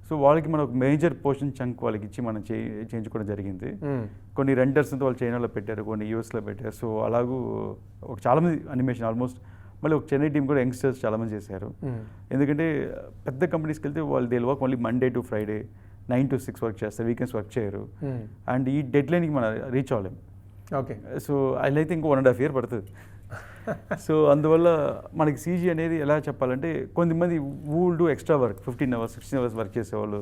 సో వాళ్ళకి మనం ఒక మేజర్ పోర్షన్ చంక్ వాళ్ళకి ఇచ్చి మనం చేయించుకోవడం జరిగింది. కొన్ని రెండర్స్ వాళ్ళు చైనాలో పెట్టారు, కొన్ని యూఎస్లో పెట్టారు. సో అలాగూ చాలామంది అనిమేషన్ ఆల్మోస్ట్. మళ్ళీ ఒక చెన్నై టీం కూడా యంగ్స్టర్స్ చాలామంది చేశారు. ఎందుకంటే పెద్ద కంపెనీస్కి వెళ్తే వాళ్ళు they work only Monday to Friday 9 to 6 work చేస్తారు, వీకెండ్స్ వర్క్ చేయరు. అండ్ ఈ డెడ్ లైన్కి మనం రీచ్ అవ్వలేం. ఓకే, సో అయితే ఇంకో 1.5 year పడుతుంది. సో అందువల్ల మనకి సీజీ అనేది ఎలా చెప్పాలంటే కొంతమంది wool do extra work 15 hours 16 hours work చేసేవాళ్ళు.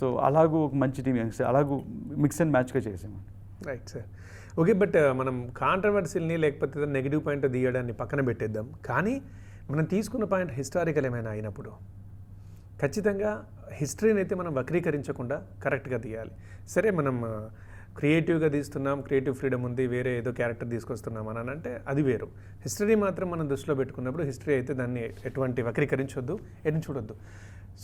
సో అలాగూ ఒక మంచి టీం యంగ్స్టర్ అలాగూ మిక్స్ అండ్ మ్యాచ్గా చేసాము. Right sir. ఓకే, బట్ మనం కాంట్రవర్సీని లేకపోతే నెగిటివ్ పాయింట్ తీయడాన్ని పక్కన పెట్టేద్దాం. కానీ మనం తీసుకున్న పాయింట్ హిస్టారికల్ ఏమైనా అయినప్పుడు ఖచ్చితంగా హిస్టరీని అయితే మనం వక్రీకరించకుండా కరెక్ట్గా తీయాలి. సరే, మనం క్రియేటివ్గా తీస్తున్నాం, క్రియేటివ్ ఫ్రీడమ్ ఉంది, వేరే ఏదో క్యారెక్టర్ తీసుకొస్తున్నాం అని అంటే అది వేరు. హిస్టరీ మాత్రం మనం దృష్టిలో పెట్టుకున్నప్పుడు హిస్టరీ అయితే దాన్ని ఎటువంటి వక్రీకరించొద్దు, ఎటు చూడొద్దు.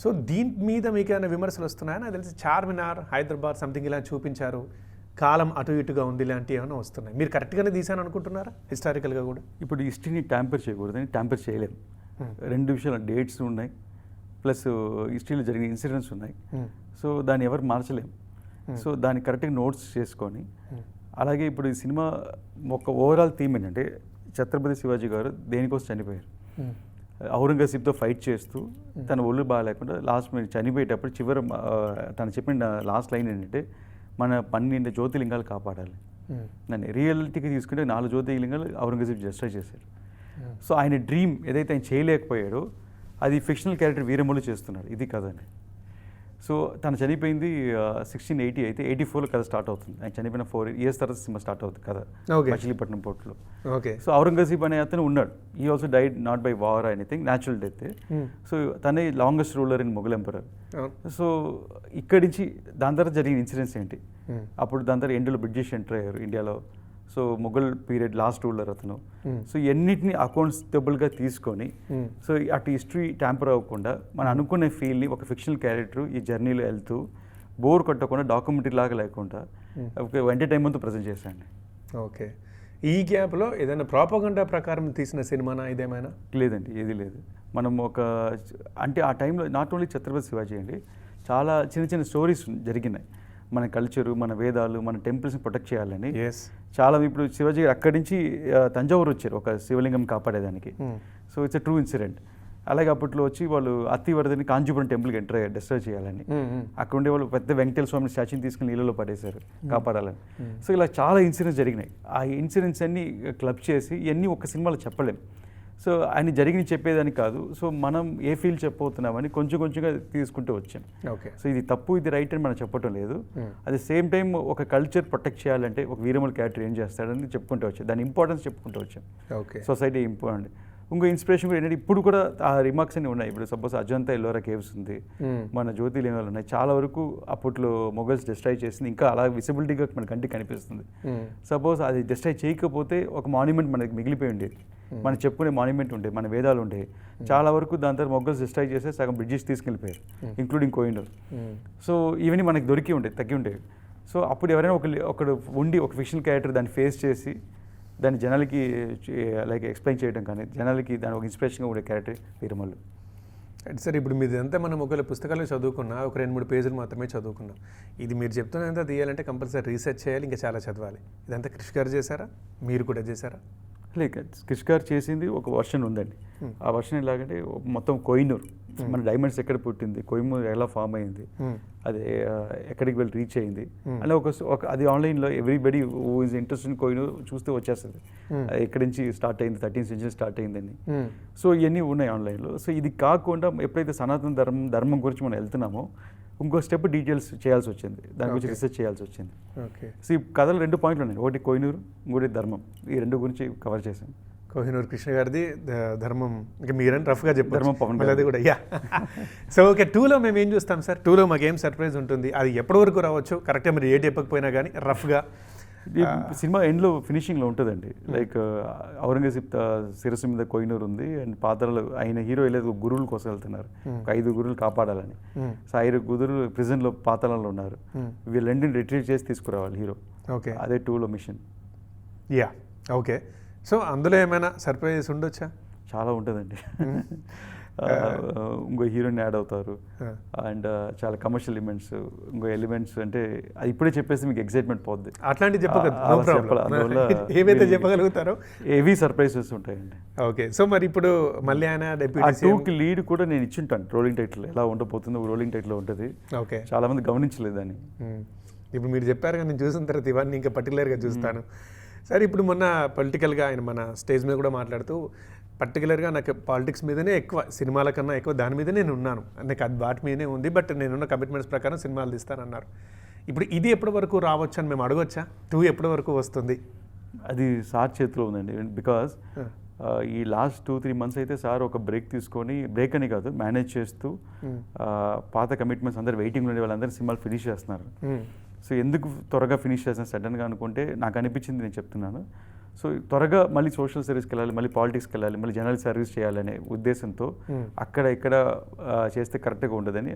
సో దీని మీద మీకు ఏమైనా విమర్శలు వస్తున్నాయా? నాకు తెలిసి చార్మినార్, హైదరాబాద్ సంథింగ్ ఇలా చూపించారు, కాలం అటు ఇటుగా ఉంది, ఇలాంటివి ఏమైనా వస్తున్నాయి. మీరు కరెక్ట్గానే తీసాను అనుకుంటున్నారా హిస్టారికల్గా కూడా? ఇప్పుడు హిస్టరీని ట్యాంపర్ చేయకూడదని ట్యాంపర్ చేయలేము. రెండు విషయాలు, డేట్స్ ఉన్నాయి ప్లస్ హిస్టరీలో జరిగిన ఇన్సిడెంట్స్ ఉన్నాయి. సో దాన్ని ఎవరు మార్చలేము. సో దాన్ని కరెక్ట్గా నోట్స్ చేసుకొని, అలాగే ఇప్పుడు ఈ సినిమా ఒక ఓవరాల్ థీమ్ ఏంటంటే ఛత్రపతి శివాజీ గారు దేనికోసం చనిపోయారు. ఔరంగజేబ్తో ఫైట్ చేస్తూ తన ఒళ్ళు బాగాలేకుండా లాస్ట్ మీరు చనిపోయేటప్పుడు చివరి తను చెప్పిన లాస్ట్ లైన్ ఏంటంటే మన 12 జ్యోతిర్లింగాలు కాపాడాలి. నన్ను రియాలిటీకి తీసుకుంటే 4 జ్యోతిర్లింగాలు ఔరంగజేబ్ డిస్ట్రాయ్ చేశారు. సో ఆయన డ్రీమ్ ఏదైతే ఆయన చేయలేకపోయాడో అది ఫిక్షనల్ క్యారెక్టర్ వీరమల్లు చేస్తున్నాడు. ఇది కథని. సో తను చనిపోయింది 1680 అయితే 84లో కథ స్టార్ట్ అవుతుంది. ఆయన చనిపోయిన 4 years తర్వాత సినిమా స్టార్ట్ అవుతుంది కథ మచిలీపట్నం పోర్ట్లో. ఓకే. సో ఔరంగజేబ్ అనే అతను ఉన్నాడు. ఈ also died not by war anything, natural death. So తనే longest ruler in Mughal emperor. So ఇక్కడి నుంచి దాని తర్వాత జరిగిన ఇన్సిడెంట్స్ ఏంటి, అప్పుడు దాని తర్వాత ఎండ్లో బ్రిటిష్ ఎంటర్ అయ్యారు ఇండియాలో. So Mughal period last ruler అతను. సో ఎన్నిటిని అకౌంటబుల్గా తీసుకొని, సో అటు హిస్టరీ ట్యాంపర్ అవ్వకుండా మనం అనుకునే ఫీల్ని ఒక ఫిక్షనల్ క్యారెక్టర్ ఈ జర్నీలో వెళ్తూ బోర్ కొట్టకుండా డాక్యుమెంటరీ లాగా లేకుండా ఒక ఎంటర్టైన్మెంట్తో ప్రజెంట్ చేశాను. ఓకే. ఈ గ్యాప్లో ఏదైనా ప్రాపగండా ప్రకారం తీసిన సినిమానా ఇదేమైనా? లేదండి, ఏది లేదు. మనం ఒక అంటే ఆ టైంలో నాట్ ఓన్లీ ఛత్రపతి శివాజీ అండి, చాలా చిన్న చిన్న స్టోరీస్ జరిగినాయి. మన కల్చరు, మన వేదాలు, మన టెంపుల్స్ని ప్రొటెక్ట్ చేయాలని చాలా. ఇప్పుడు శివాజీ అక్కడి నుంచి తంజావూరు వచ్చారు ఒక శివలింగం కాపాడేదానికి. So it's a true incident. అలాగే అప్పట్లో వచ్చి వాళ్ళు అత్తివరదని కాంచీపురం టెంపుల్కి ఎంటర్ అయ్యారు డిస్ట్రాయ్ చేయాలని. అక్కడ ఉండే వాళ్ళు పెద్ద వెంకటేశ్వర స్వామి స్టాచ్యూని తీసుకుని నీళ్ళలో పడేశారు కాపాడాలని. సో ఇలా చాలా ఇన్సిడెంట్స్ జరిగినాయి. ఆ ఇన్సిడెంట్స్ అన్నీ క్లబ్ చేసి ఇవన్నీ ఒక సినిమాలో చెప్పలేము. సో ఆయన జరిగిన చెప్పేదని కాదు. సో మనం ఏ ఫీల్ చెప్పబోతున్నామని కొంచెం కొంచెంగా తీసుకుంటూ వచ్చాం. ఓకే. సో ఇది తప్పు ఇది రైట్ అని మనం చెప్పటం లేదు. అట్ ద సేమ్ టైం ఒక కల్చర్ ప్రొటెక్ట్ చేయాలంటే ఒక వీరమల్ క్యారెక్టర్ ఏం చేస్తాడని చెప్పుకుంటూ వచ్చాం, దాని ఇంపార్టెన్స్ చెప్పుకుంటూ వచ్చాం. ఓకే. Society important. ఇంకో ఇన్స్పిరేషన్ కూడా ఏంటంటే ఇప్పుడు కూడా ఆ రిమార్క్స్ అన్ని ఉన్నాయి. ఇప్పుడు సపోజ్ అజంతా ఎల్లోరా కేవ్స్ ఉంది, మన జ్యోతిర్లింగాలు ఉన్నాయి. చాలా వరకు అప్పట్లో మొఘల్స్ డిస్ట్రాయ్ చేసింది ఇంకా అలా విజిబిలిటీగా మన కంటికి కనిపిస్తుంది. సపోజ్ అది డిస్ట్రాయ్ చేయకపోతే ఒక మాన్యుమెంట్ మనకి మిగిలిపోయి ఉండేది, మనం చెప్పుకునే మాన్యుమెంట్ ఉండేది, మన వేదాలు ఉండేవి. చాలా వరకు దాని తర్వాత మొఘల్స్ డిస్ట్రాయ్ చేస్తే సగం బ్రిటిష్ తీసుకెళ్ళిపోయారు, ఇంక్లూడింగ్ కోహినూర్. సో ఇవన్నీ మనకి దొరికి ఉండేవి, తగ్గి ఉండేవి. సో అప్పుడు ఎవరైనా ఒకడు ఉండి ఒక ఫిక్షనల్ క్యారెక్టర్ దాన్ని ఫేస్ చేసి దాన్ని జనాలకి లైక్ ఎక్స్ప్లెయిన్ చేయడం కానీ జనాలకి దాని ఒక ఇన్స్పిరేషన్గా ఉండే క్యారెక్టర్ వీరమల్లు. సార్ ఇప్పుడు మీరు ఇదంతా మనం ఒకవేళ పుస్తకాలు చదువుకున్నా ఒక 2-3 పేజీలు మాత్రమే చదువుకున్నాం. ఇది మీరు చెప్తున్నంత తీయాలంటే కంపల్సరీ రీసెర్చ్ చేయాలి, ఇంకా చాలా చదవాలి. ఇదంతా క్రిష్ గారు చేశారా, మీరు కూడా చేశారా? లేక క్రిష్ గారు చేసింది ఒక వర్షన్ ఉందండి. ఆ వర్షన్ ఎలాగంటే మొత్తం కోహినూర్, మన డైమండ్స్ ఎక్కడ పుట్టింది, కోహినూర్ ఎలా ఫామ్ అయింది, అది ఎక్కడికి వెళ్ళి రీచ్ అయింది అని ఒక అది ఆన్లైన్లో everybody who is interest in Kohinoor చూస్తే వచ్చేస్తుంది. ఎక్కడి నుంచి స్టార్ట్ అయింది, 13th century స్టార్ట్ అయిందని. సో ఇవన్నీ ఉన్నాయి ఆన్లైన్లో. సో ఇది కాకుండా ఎప్పుడైతే సనాతన ధర్మం గురించి మనం వెళ్తున్నామో ఇంకో స్టెప్ డీటెయిల్స్ చేయాల్సి వచ్చింది, దాని గురించి రీసెర్చ్ చేయాల్సి వచ్చింది. ఓకే. సో ఈ కథలు 2 పాయింట్లు ఉన్నాయి, ఒకటి కోహినూర్, ఇంకోటి ధర్మం. ఈ 2 గురించి కవర్ చేశాను. కోహినూర్ కృష్ణ గారిది, ధర్మం ఇంకా మీరని రఫ్గా చెప్పారు. ధర్మం పవన్ అది కూడా యా. సో ఓకే, 2లో మేము ఏం చూస్తాం సార్? 2లో మాకు ఏం సర్ప్రైజ్ ఉంటుంది? అది ఎప్పటి వరకు రావచ్చు? కరెక్ట్గా మీరు ఏ చెప్పకపోయినా కానీ రఫ్గా సినిమా ఎండ్లో ఫినిషింగ్లో ఉంటుందండి. లైక్ ఔరంగజేబ్ శిరస్సు మీద కోహినూర్ ఉంది అండ్ పాత్రలు ఆయన హీరో వెళ్ళేది గురువుల కోసం వెళ్తున్నారు, ఒక 5 గురువులు కాపాడాలని. సో 5 గురువులు ప్రిజన్లో పాతాళంలో ఉన్నారు, వీళ్ళంటిని రిట్రీవ్ చేసి తీసుకురావాలి హీరో. ఓకే, అదే 2లో మిషన్. Yeah okay. సో అందులో ఏమైనా సర్ప్రైజెస్ ఉండొచ్చా? చాలా ఉంటుందండి. ఇంకో హీరోయిన్ యాడ్ అవుతారు అండ్ చాలా కమర్షియల్ ఎలిమెంట్స్, ఇంకో ఎలిమెంట్స్ అంటే అది ఇప్పుడే చెప్పేసి మీకు ఎక్సైట్మెంట్ పోద్ది. అట్లాంటివి ఏవైతే చెప్పగలుగుతారో హెవీ సర్ప్రైజెస్ ఉంటాయండి. ఓకే. సో మరి ఇప్పుడు మళ్ళీ ఆయన ఆ 2కి లీడ్ కూడా నేను ఇచ్చింటాను. రోలింగ్ టైటిల్ ఎలా ఉండబోతుందో రోలింగ్ టైటిల్లో ఉంటుంది. ఓకే, చాలా మంది గమనించలేదు దాన్ని. ఇప్పుడు మీరు చెప్పారు కానీ నేను చూసిన తర్వాత ఇవన్నీ ఇంకా పర్టికులర్గా చూస్తాను. సరే, ఇప్పుడు మొన్న పొలిటికల్గా ఆయన మన స్టేజ్ మీద కూడా మాట్లాడుతూ పర్టికులర్గా నాకు పాలిటిక్స్ మీదనే ఎక్కువ, సినిమాల కన్నా ఎక్కువ దాని మీదే నేను ఉన్నాను, నాకు అది వాటి మీదనే ఉంది, బట్ నేనున్న కమిట్మెంట్స్ ప్రకారం సినిమాలు తీస్తానన్నారు. ఇప్పుడు ఇది ఎప్పటి వరకు రావచ్చు అని మేము అడగొచ్చా? 2 ఎప్పటి వరకు వస్తుంది? అది సార్ చేతిలో ఉందండి. బికాజ్ ఈ లాస్ట్ 2-3 months అయితే సార్ ఒక బ్రేక్ తీసుకొని, బ్రేక్ అని కాదు మేనేజ్ చేస్తూ పాత కమిట్మెంట్స్ అందరు వెయిటింగ్లో ఉండే వాళ్ళందరూ సినిమాలు ఫినిష్ చేస్తున్నారు. సో ఎందుకు త్వరగా ఫినిష్ చేస్తాను సడన్గా అనుకుంటే నాకు అనిపించింది, నేను చెప్తున్నాను. సో త్వరగా మళ్ళీ సోషల్ సర్వీస్కి వెళ్ళాలి, మళ్ళీ పాలిటిక్స్కి వెళ్ళాలి, మళ్ళీ జనరల్ సర్వీస్ చేయాలనే ఉద్దేశంతో అక్కడ ఇక్కడ చేస్తే కరెక్ట్గా ఉండదని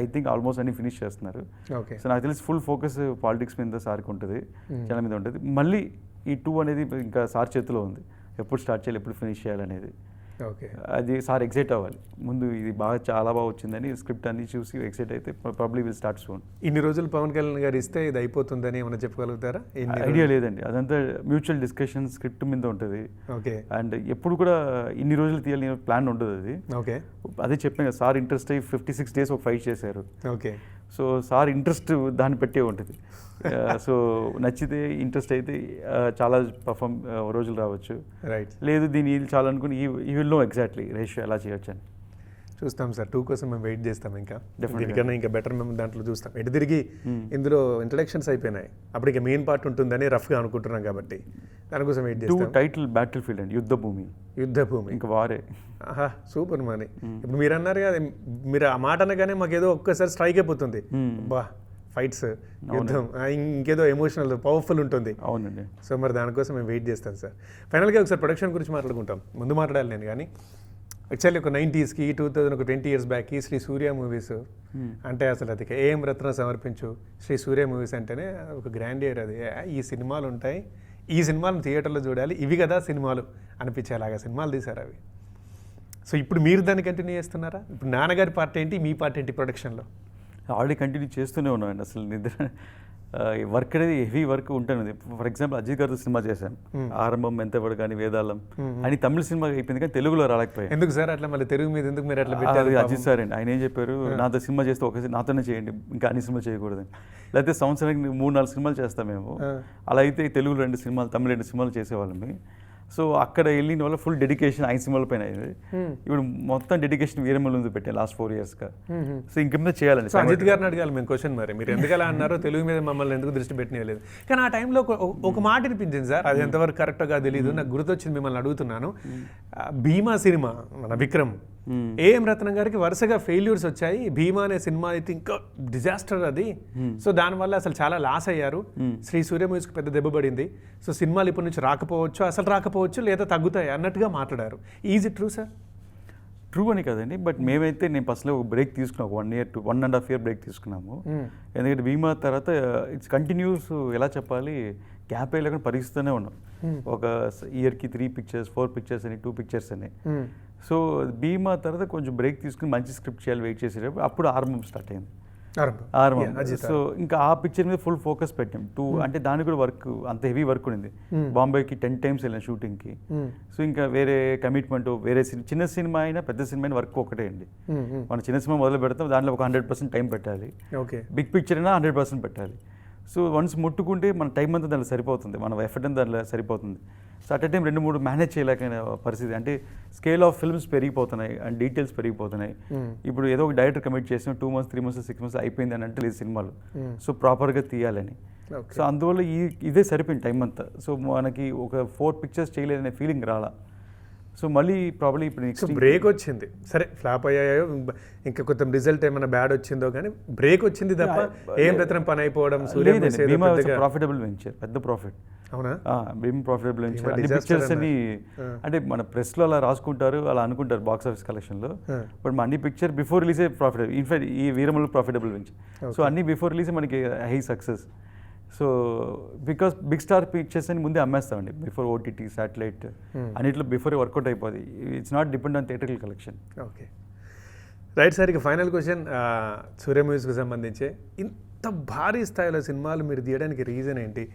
ఐ థింక్ ఆల్మోస్ట్ అన్ని ఫినిష్ చేస్తున్నారు. ఓకే. సో నాకు తెలిసి ఫుల్ ఫోకస్ పాలిటిక్స్ మీద సార్కి ఉంటుంది, జనం మీద ఉంటుంది. మళ్ళీ ఈ 2 అనేది ఇంకా సార్ చేతిలో ఉంది, ఎప్పుడు స్టార్ట్ చేయాలి, ఎప్పుడు ఫినిష్ చేయాలనేది. ఓకే. అది సార్ ఎగ్జైట్ అవ్వాలి, ముందు ఇది చాలా బాగా వచ్చిందని స్క్రిప్ట్ అన్ని చూసి ఎగ్జైట్ అయితే ప్రాబ్లీ విల్ స్టార్ట్ సూన్. ఇన్ని రోజులు పవన్ కళ్యాణ్ గారు ఇస్తే ఇది అయిపోతుందని ఏమైనా చెప్పగలుగుతారా? ఐడియా లేదండి, అదంతా మ్యూచువల్ డిస్కషన్ స్క్రిప్ట్ మీద ఉంటుంది. ఓకే. అండ్ ఎప్పుడు కూడా ఇన్ని రోజులు తీయాలని ప్లాన్ ఉండదు అది. ఓకే. అదే చెప్పాను కదా, సార్ ఇంట్రెస్ట్ అయ్యి 56 days ఒక ఫైట్ చేశారు. ఓకే. సో సార్ ఇంట్రెస్ట్ దాన్ని పెట్టే ఉంటుంది. సో నచ్చితే ఇంట్రెస్ట్ అయితే చాలా రోజులు రావచ్చు. రైట్. లేదు దీన్ని ఇది చాలా అనుకుని ఈ విల్ నో ఎగ్జాక్ట్లీ రేషియో ఎలా చేయొచ్చు అని. చూస్తాం సార్, 2 కోసం మేము వెయిట్ చేస్తాం. ఇంకా Definitely. దీనికన్నా ఇంకా బెటర్ మేము దాంట్లో చూస్తాం. ఎటు తిరిగి ఇందులో ఇంట్రడక్షన్స్ అయిపోయినాయి, అప్పుడు ఇక మెయిన్ పార్ట్ ఉంటుందని రఫ్గా అనుకుంటున్నాం కాబట్టి దానికోసం వెయిట్ 2 చేస్తాం. టైటిల్ బ్యాటిల్ ఫీల్డ్ అండి, యుద్ధ భూమి, యుద్ధభూమి. ఇంకా వారే. ఆహా, సూపర్ మరి. ఇప్పుడు మీరు అన్నారు కదా, మీరు ఆ మాట అనగానే మాకు ఏదో ఒక్కసారి స్ట్రైక్ అయిపోతుంది. బా, ఫైట్స్, యుద్ధం, ఇంకేదో ఎమోషనల్ పవర్ఫుల్ ఉంటుంది. అవునండి. సో మరి దానికోసం మేము వెయిట్ చేస్తాం సార్. ఫైనల్గా ఒకసారి ప్రొడక్షన్ గురించి మాట్లాడుకుంటాం, ముందు మాట్లాడాలి నేను. కానీ యాక్చువల్లీ ఒక 90sకి 2000 ఒక 20 years బ్యాక్కి శ్రీ సూర్య మూవీస్ అంటే అసలు అది ఏం రత్న సమర్పించు శ్రీ సూర్య మూవీస్ అంటేనే ఒక గ్రాండియర్. అది ఈ సినిమాలు ఉంటాయి, ఈ సినిమాలను థియేటర్లో చూడాలి, ఇవి కదా సినిమాలు అనిపించేలాగా సినిమాలు తీశారు అవి. సో ఇప్పుడు మీరు దాన్ని కంటిన్యూ చేస్తున్నారా? ఇప్పుడు నాన్నగారి పార్ట్ ఏంటి, మీ పార్ట్ ఏంటి ప్రొడక్షన్లో? ఆల్రెడీ కంటిన్యూ చేస్తూనే ఉన్నామండి. అసలు నిద్ర వర్క్ అనేది హెవీ వర్క్ ఉంటుంది. ఫర్ ఎగ్జాంపుల్ అజిత్ గారితో సినిమా చేశాను, ఆరంభం, ఎంతవరకు కానీ, వేదాళం అని తమిళ సినిమా అయిపోయింది కానీ తెలుగులో రాలేకపోయాయి. ఎందుకు సార్ అట్లా మళ్ళీ తెలుగు మీద ఎందుకు మీరు అట్లా అది పెట్టారు? అజిత్ సార్ అండి, ఆయన ఏం చెప్పారు, నాతో సినిమా చేస్తే ఒకసారి నాతోనే చేయండి, ఇంకా అన్ని సినిమా చేయకూడదని. లేకపోతే సంవత్సరానికి 3-4 సినిమాలు చేస్తాం మేము. అలా అయితే తెలుగులో 2 సినిమాలు, తమిళ 2 సినిమాలు చేసేవాళ్ళమి. సో అక్కడ వెళ్ళిన వల్ల ఫుల్ డెడికేషన్ 5 సినిమాల పైన అయింది. ఇప్పుడు మొత్తం డెడికేషన్ వీరమల ముందు పెట్టాను లాస్ట్ 4 yearsగా. సో ఇంకేమైనా చేయాలండి. సో అజిత్ గారిని అడగాలి మేము క్వశ్చన్, మరి మీరు ఎందుకు అలా అన్నారో, తెలుగు మీద మమ్మల్ని ఎందుకు దృష్టి పెట్టలేదు. కానీ ఆ టైంలో ఒక మాట వినిపించింది సార్, అది ఎంతవరకు కరెక్ట్గా తెలియదు, నాకు గుర్తొచ్చింది, మిమ్మల్ని అడుగుతున్నాను. భీమా సినిమా, మన విక్రమ్ ఏఎం రత్నం గారికి వరుసగా ఫెయిల్యూర్స్ వచ్చాయి. భీమా అనే సినిమా అయితే ఇంకా డిజాస్టర్ అది. సో దానివల్ల అసలు చాలా లాస్ అయ్యారు. శ్రీ సూర్య మూవీస్కి పెద్ద దెబ్బ పడింది. సో సినిమాలు ఇప్పటి నుంచి రాకపోవచ్చు, అసలు రాకపోవచ్చు, లేదా తగ్గుతాయి అన్నట్టుగా మాట్లాడారు. Is it true sir? True అని కదండి, బట్ మేమైతే నేను ఫస్ట్లో ఒక బ్రేక్ తీసుకున్నాం, 1.5 year బ్రేక్ తీసుకున్నాము. ఎందుకంటే భీమా తర్వాత ఇట్స్ కంటిన్యూస్, ఎలా చెప్పాలి, గ్యాప్ లేకుండా పరిగిస్తూనే ఉన్నాం. ఒక ఇయర్కి 3 pictures, 4 pictures అని, 2 pictures అని. సో భీమా తర్వాత కొంచెం బ్రేక్ తీసుకుని మంచి స్క్రిప్ట్ చేయాలి వెయిట్ చేసేటప్పుడు అప్పుడు ఆరంభం స్టార్ట్ అయింది. సో ఇంకా ఆ పిక్చర్ మీద ఫుల్ ఫోకస్ పెట్టాం. అంటే దానికి కూడా వర్క్, అంత హెవీ వర్క్ ఉంది. బాంబేకి 10 times వెళ్ళాను షూటింగ్కి. సో ఇంకా వేరే కమిట్మెంట్, వేరే చిన్న సినిమా అయినా పెద్ద సినిమా అయినా వర్క్ ఒకటే అండి. మన చిన్న సినిమా మొదలు పెడతాం, దాంట్లో ఒక 100% టైం పెట్టాలి. బిగ్ పిక్చర్ అయినా 100% పెట్టాలి. సో వన్స్ ముట్టుకుంటే మన టైం అంతా దాంట్లో సరిపోతుంది, మన ఎఫర్ట్ అంతా దాంట్లో సరిపోతుంది. సో అట్ టైం 2-3 మేనేజ్ చేయలేకైన పరిస్థితి. అంటే స్కేల్ ఆఫ్ ఫిల్మ్స్ పెరిగిపోతున్నాయి అండ్ డీటెయిల్స్ పెరిగిపోతున్నాయి. ఇప్పుడు ఏదో ఒక డైరెక్టర్ కమిట్ చేసిన 2 months, 3 months, 6 months అయిపోయింది అని అంటే లేదు సినిమాలు. సో ప్రాపర్గా తీయాలని. సో అందువల్ల ఇదే సరిపోయింది టైం అంతా. సో మనకి ఒక 4 pictures చేయలేదనే ఫీలింగ్ రాలా. సో మళ్ళీ ప్రాబ్లీ ఇప్పుడు నెక్స్ట్ బ్రేక్ వచ్చింది, సరే ఫ్లాప్ అయ్యాయో, ఇంకా కొంచెం రిజల్ట్ ఏమైనా బ్యాడ్ వచ్చిందో కానీ బ్రేక్ వచ్చింది తప్ప ఏం రత్నం పని అయిపోవడం. ప్రాఫిటబుల్ వెంచర్, పెద్ద ప్రాఫిట్. అవునా? భీమ్ ప్రాఫిటబుల్ వెంచర్. అన్ని పిక్చర్స్ అని అంటే మన ప్రెస్లో అలా రాసుకుంటారు, అలా అనుకుంటారు బాక్స్ ఆఫీస్ కలెక్షన్లో. బట్ అన్ని పిక్చర్ బిఫోర్ రిలీజే ప్రాఫిటబుల్. ఇన్ఫాక్ట్ ఈ వీరమల్ ప్రాఫిటబుల్ వెంచర్. సో అన్ని బిఫోర్ రిలీజే మనకి high success. So because big star pictures అని ముందే అమ్మేస్తామండి, బిఫోర్ ఓటీటీ, శాటిలైట్ అన్నిట్లో బిఫోర్ వర్కౌట్ అయిపోతుంది. It's not depend on theatrical collection. Okay, right sir. ఇక ఫైనల్ క్వశ్చన్, సూర్య మూవీస్కి సంబంధించి ఇంత భారీ స్థాయిలో సినిమాలు మీరు తీయడానికి రీజన్ ఏంటి?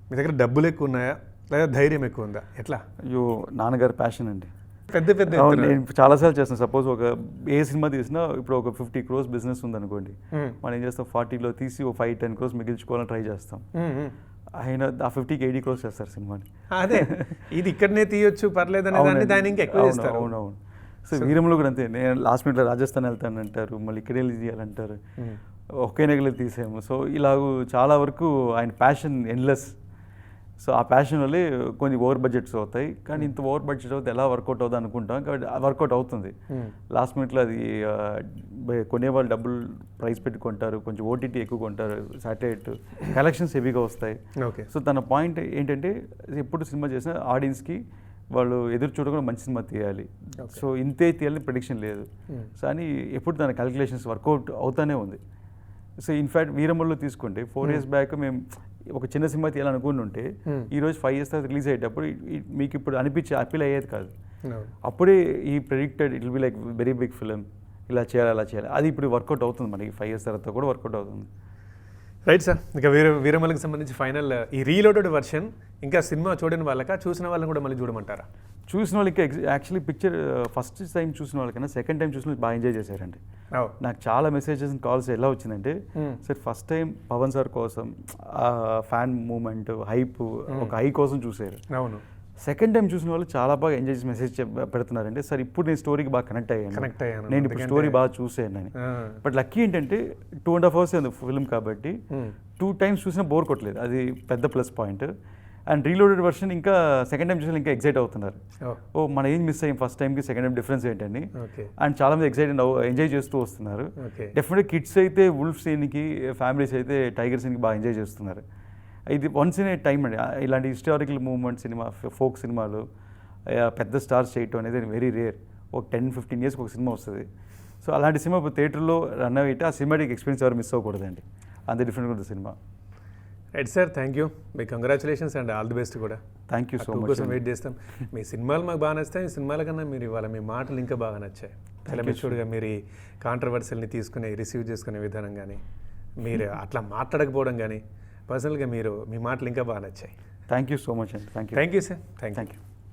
మీ దగ్గర డబ్బులు ఎక్కువ ఉన్నాయా లేదా ధైర్యం ఎక్కువ ఉందా? ఎట్లా? అయ్యో, నాన్నగారి ప్యాషన్ అండి. పెద్ద పెద్ద నేను చాలాసార్లు చేస్తాను. సపోజ్ ఒక ఏ సినిమా తీసినా ఇప్పుడు ఒక 50 crores బిజినెస్ ఉందనుకోండి, మనం ఏం చేస్తాం, 40లో తీసి ఒక 5-10 crores మిగిల్చుకోవాలని ట్రై చేస్తాం. ఆయన ఆ 50కి 80 crores చేస్తారు సినిమాని. అదే, ఇది ఇక్కడనే తీయొచ్చు పర్లేదు అనేది దాన్ని ఇంకా ఎక్కువ చేస్తారు. అవునవును. సో వీరంలో కూడా అంతే. నేను లాస్ట్ మినిట్లో రాజస్థాన్ వెళ్తాను అంటారు, మళ్ళీ ఇక్కడే తీయాలంటారు. ఒకే నెగలు తీసాము. సో ఇలాగూ చాలా వరకు ఆయన ప్యాషన్ ఎండ్లెస్. సో ఆ ప్యాషన్ వల్లే కొన్ని ఓవర్ బడ్జెట్స్ అవుతాయి, కానీ ఇంత ఓవర్ బడ్జెట్ అవుతుంది ఎలా వర్కౌట్ అవుతుంది అనుకుంటాం, కాబట్టి వర్కౌట్ అవుతుంది. లాస్ట్ మినిట్లో అది కొనేవాళ్ళు డబ్బులు ప్రైస్ పెట్టి కొంటారు, కొంచెం ఓటీటీ ఎక్కువ కొంటారు, సాటిలైట్ కలెక్షన్స్ హెవీగా వస్తాయి. ఓకే. సో తన పాయింట్ ఏంటంటే ఎప్పుడు సినిమా చేసినా ఆడియన్స్కి వాళ్ళు ఎదురు చూడకుండా మంచి సినిమా తీయాలి, సో ఇంతే తీయాలని ప్రెడిక్షన్ లేదు. సో అని ఎప్పుడు తన క్యాలిక్యులేషన్స్ వర్కౌట్ అవుతానే ఉంది. సో ఇన్ఫ్యాక్ట్ వీరమ్మల్లో తీసుకుంటే 4 years బ్యాక్ మేము ఒక చిన్న సినిమా తీయాలనుకుని ఉంటే ఈరోజు 5 years తర్వాత రిలీజ్ అయ్యేటప్పుడు మీకు ఇప్పుడు అనిపించే అప్పీల్ అయ్యేది కాదు. అప్పుడే ఈ predicted it will be like very big film, ఇలా చేయాలి అలా చేయాలి, అది ఇప్పుడు వర్కౌట్ అవుతుంది మనకి 5 years తర్వాత కూడా వర్కౌట్ అవుతుంది. రైట్ సార్, ఇక వీరమలకి సంబంధించి ఫైనల్ ఈ రీలోడెడ్ వర్షన్ ఇంకా సినిమా చూడని వాళ్ళక చూసిన వాళ్ళని కూడా మళ్ళీ చూడమంటారా? చూసిన వాళ్ళకి యాక్చువల్లీ పిక్చర్ ఫస్ట్ టైం చూసిన వాళ్ళకన్నా సెకండ్ టైం చూసిన వాళ్ళు బాగా ఎంజాయ్ చేశారండి. నాకు చాలా మెసేజెస్ కాల్స్ ఎలా వచ్చిందంటే, sir first time Pawan sir కోసం ఫ్యాన్ మూమెంట్ హైప్ ఒక హై కోసం చూసారు. అవును. సెకండ్ టైం చూసిన వాళ్ళు చాలా బాగా ఎంజాయ్ చేసి మెసేజ్ పెడుతున్నారంటే, సార్ ఇప్పుడు నేను స్టోరీకి బాగా కనెక్ట్ అయ్యాను, నేను ఇప్పుడు స్టోరీ బాగా చూసాను అని. బట్ లక్కీ ఏంటంటే 2.5 hours ఫిల్మ్ కాబట్టి 2 times చూసినా బోర్ కొట్టలేదు, అది పెద్ద plus point. And reloaded version ఇంకా సెకండ్ టైం చూసిన ఇంకా ఎక్సైట్ అవుతున్నారు, ఓ మనం ఏం మిస్ అయ్యాం ఫస్ట్ టైంకి సెకండ్ టైం డిఫరెన్స్ ఏంటని. అండ్ చాలా మంది ఎక్సైటెడ్ ఎంజాయ్ చేస్తూ వస్తున్నారు. డెఫినెట్గా కిడ్స్ అయితే వుల్ఫ్ సీన్కి, ఫ్యామిలీస్ అయితే టైగర్ సీన్కి బాగా ఎంజాయ్ చేస్తున్నారు. ఇది వన్స్ ఇన్ ఏ టైం అండి, ఇలాంటి హిస్టారికల్ మూవ్మెంట్ సినిమా, ఫోక్ సినిమాలు పెద్ద స్టార్స్ చేయటం అనేది వెరీ రేర్. ఒక 10-15 years ఒక సినిమా వస్తుంది. సో అలాంటి సినిమా ఇప్పుడు థియేటర్లో రన్ అయితే ఆ సినిమాటిక్ ఎక్స్పీరియన్స్ ఎవరు మిస్ అవ్వకూడదండి, అంత డిఫరెంట్గా ఉంటుంది సినిమా. రైట్ సార్, థ్యాంక్ యూ, మీ congratulations and all the best కూడా. Thank you so much. కోసం వెయిట్ చేస్తాం. మీ సినిమాలు మాకు బాగా నచ్చుతాయి, మీ సినిమాల కన్నా మీరు ఇవాళ మీ మాటలు ఇంకా బాగా నచ్చాయి. చాలా మెచ్యూర్డ్గా మీరు ఈ కాంట్రవర్సీని తీసుకుని రిసీవ్ చేసుకునే విధానం కానీ, మీరు అట్లా మాట్లాడకపోవడం కానీ, పర్సనల్గా మీరు మీ మాటలు ఇంకా బాగా నచ్చాయి. థ్యాంక్ యూ సో మచ్ అండి. Thank you sir. Thank you.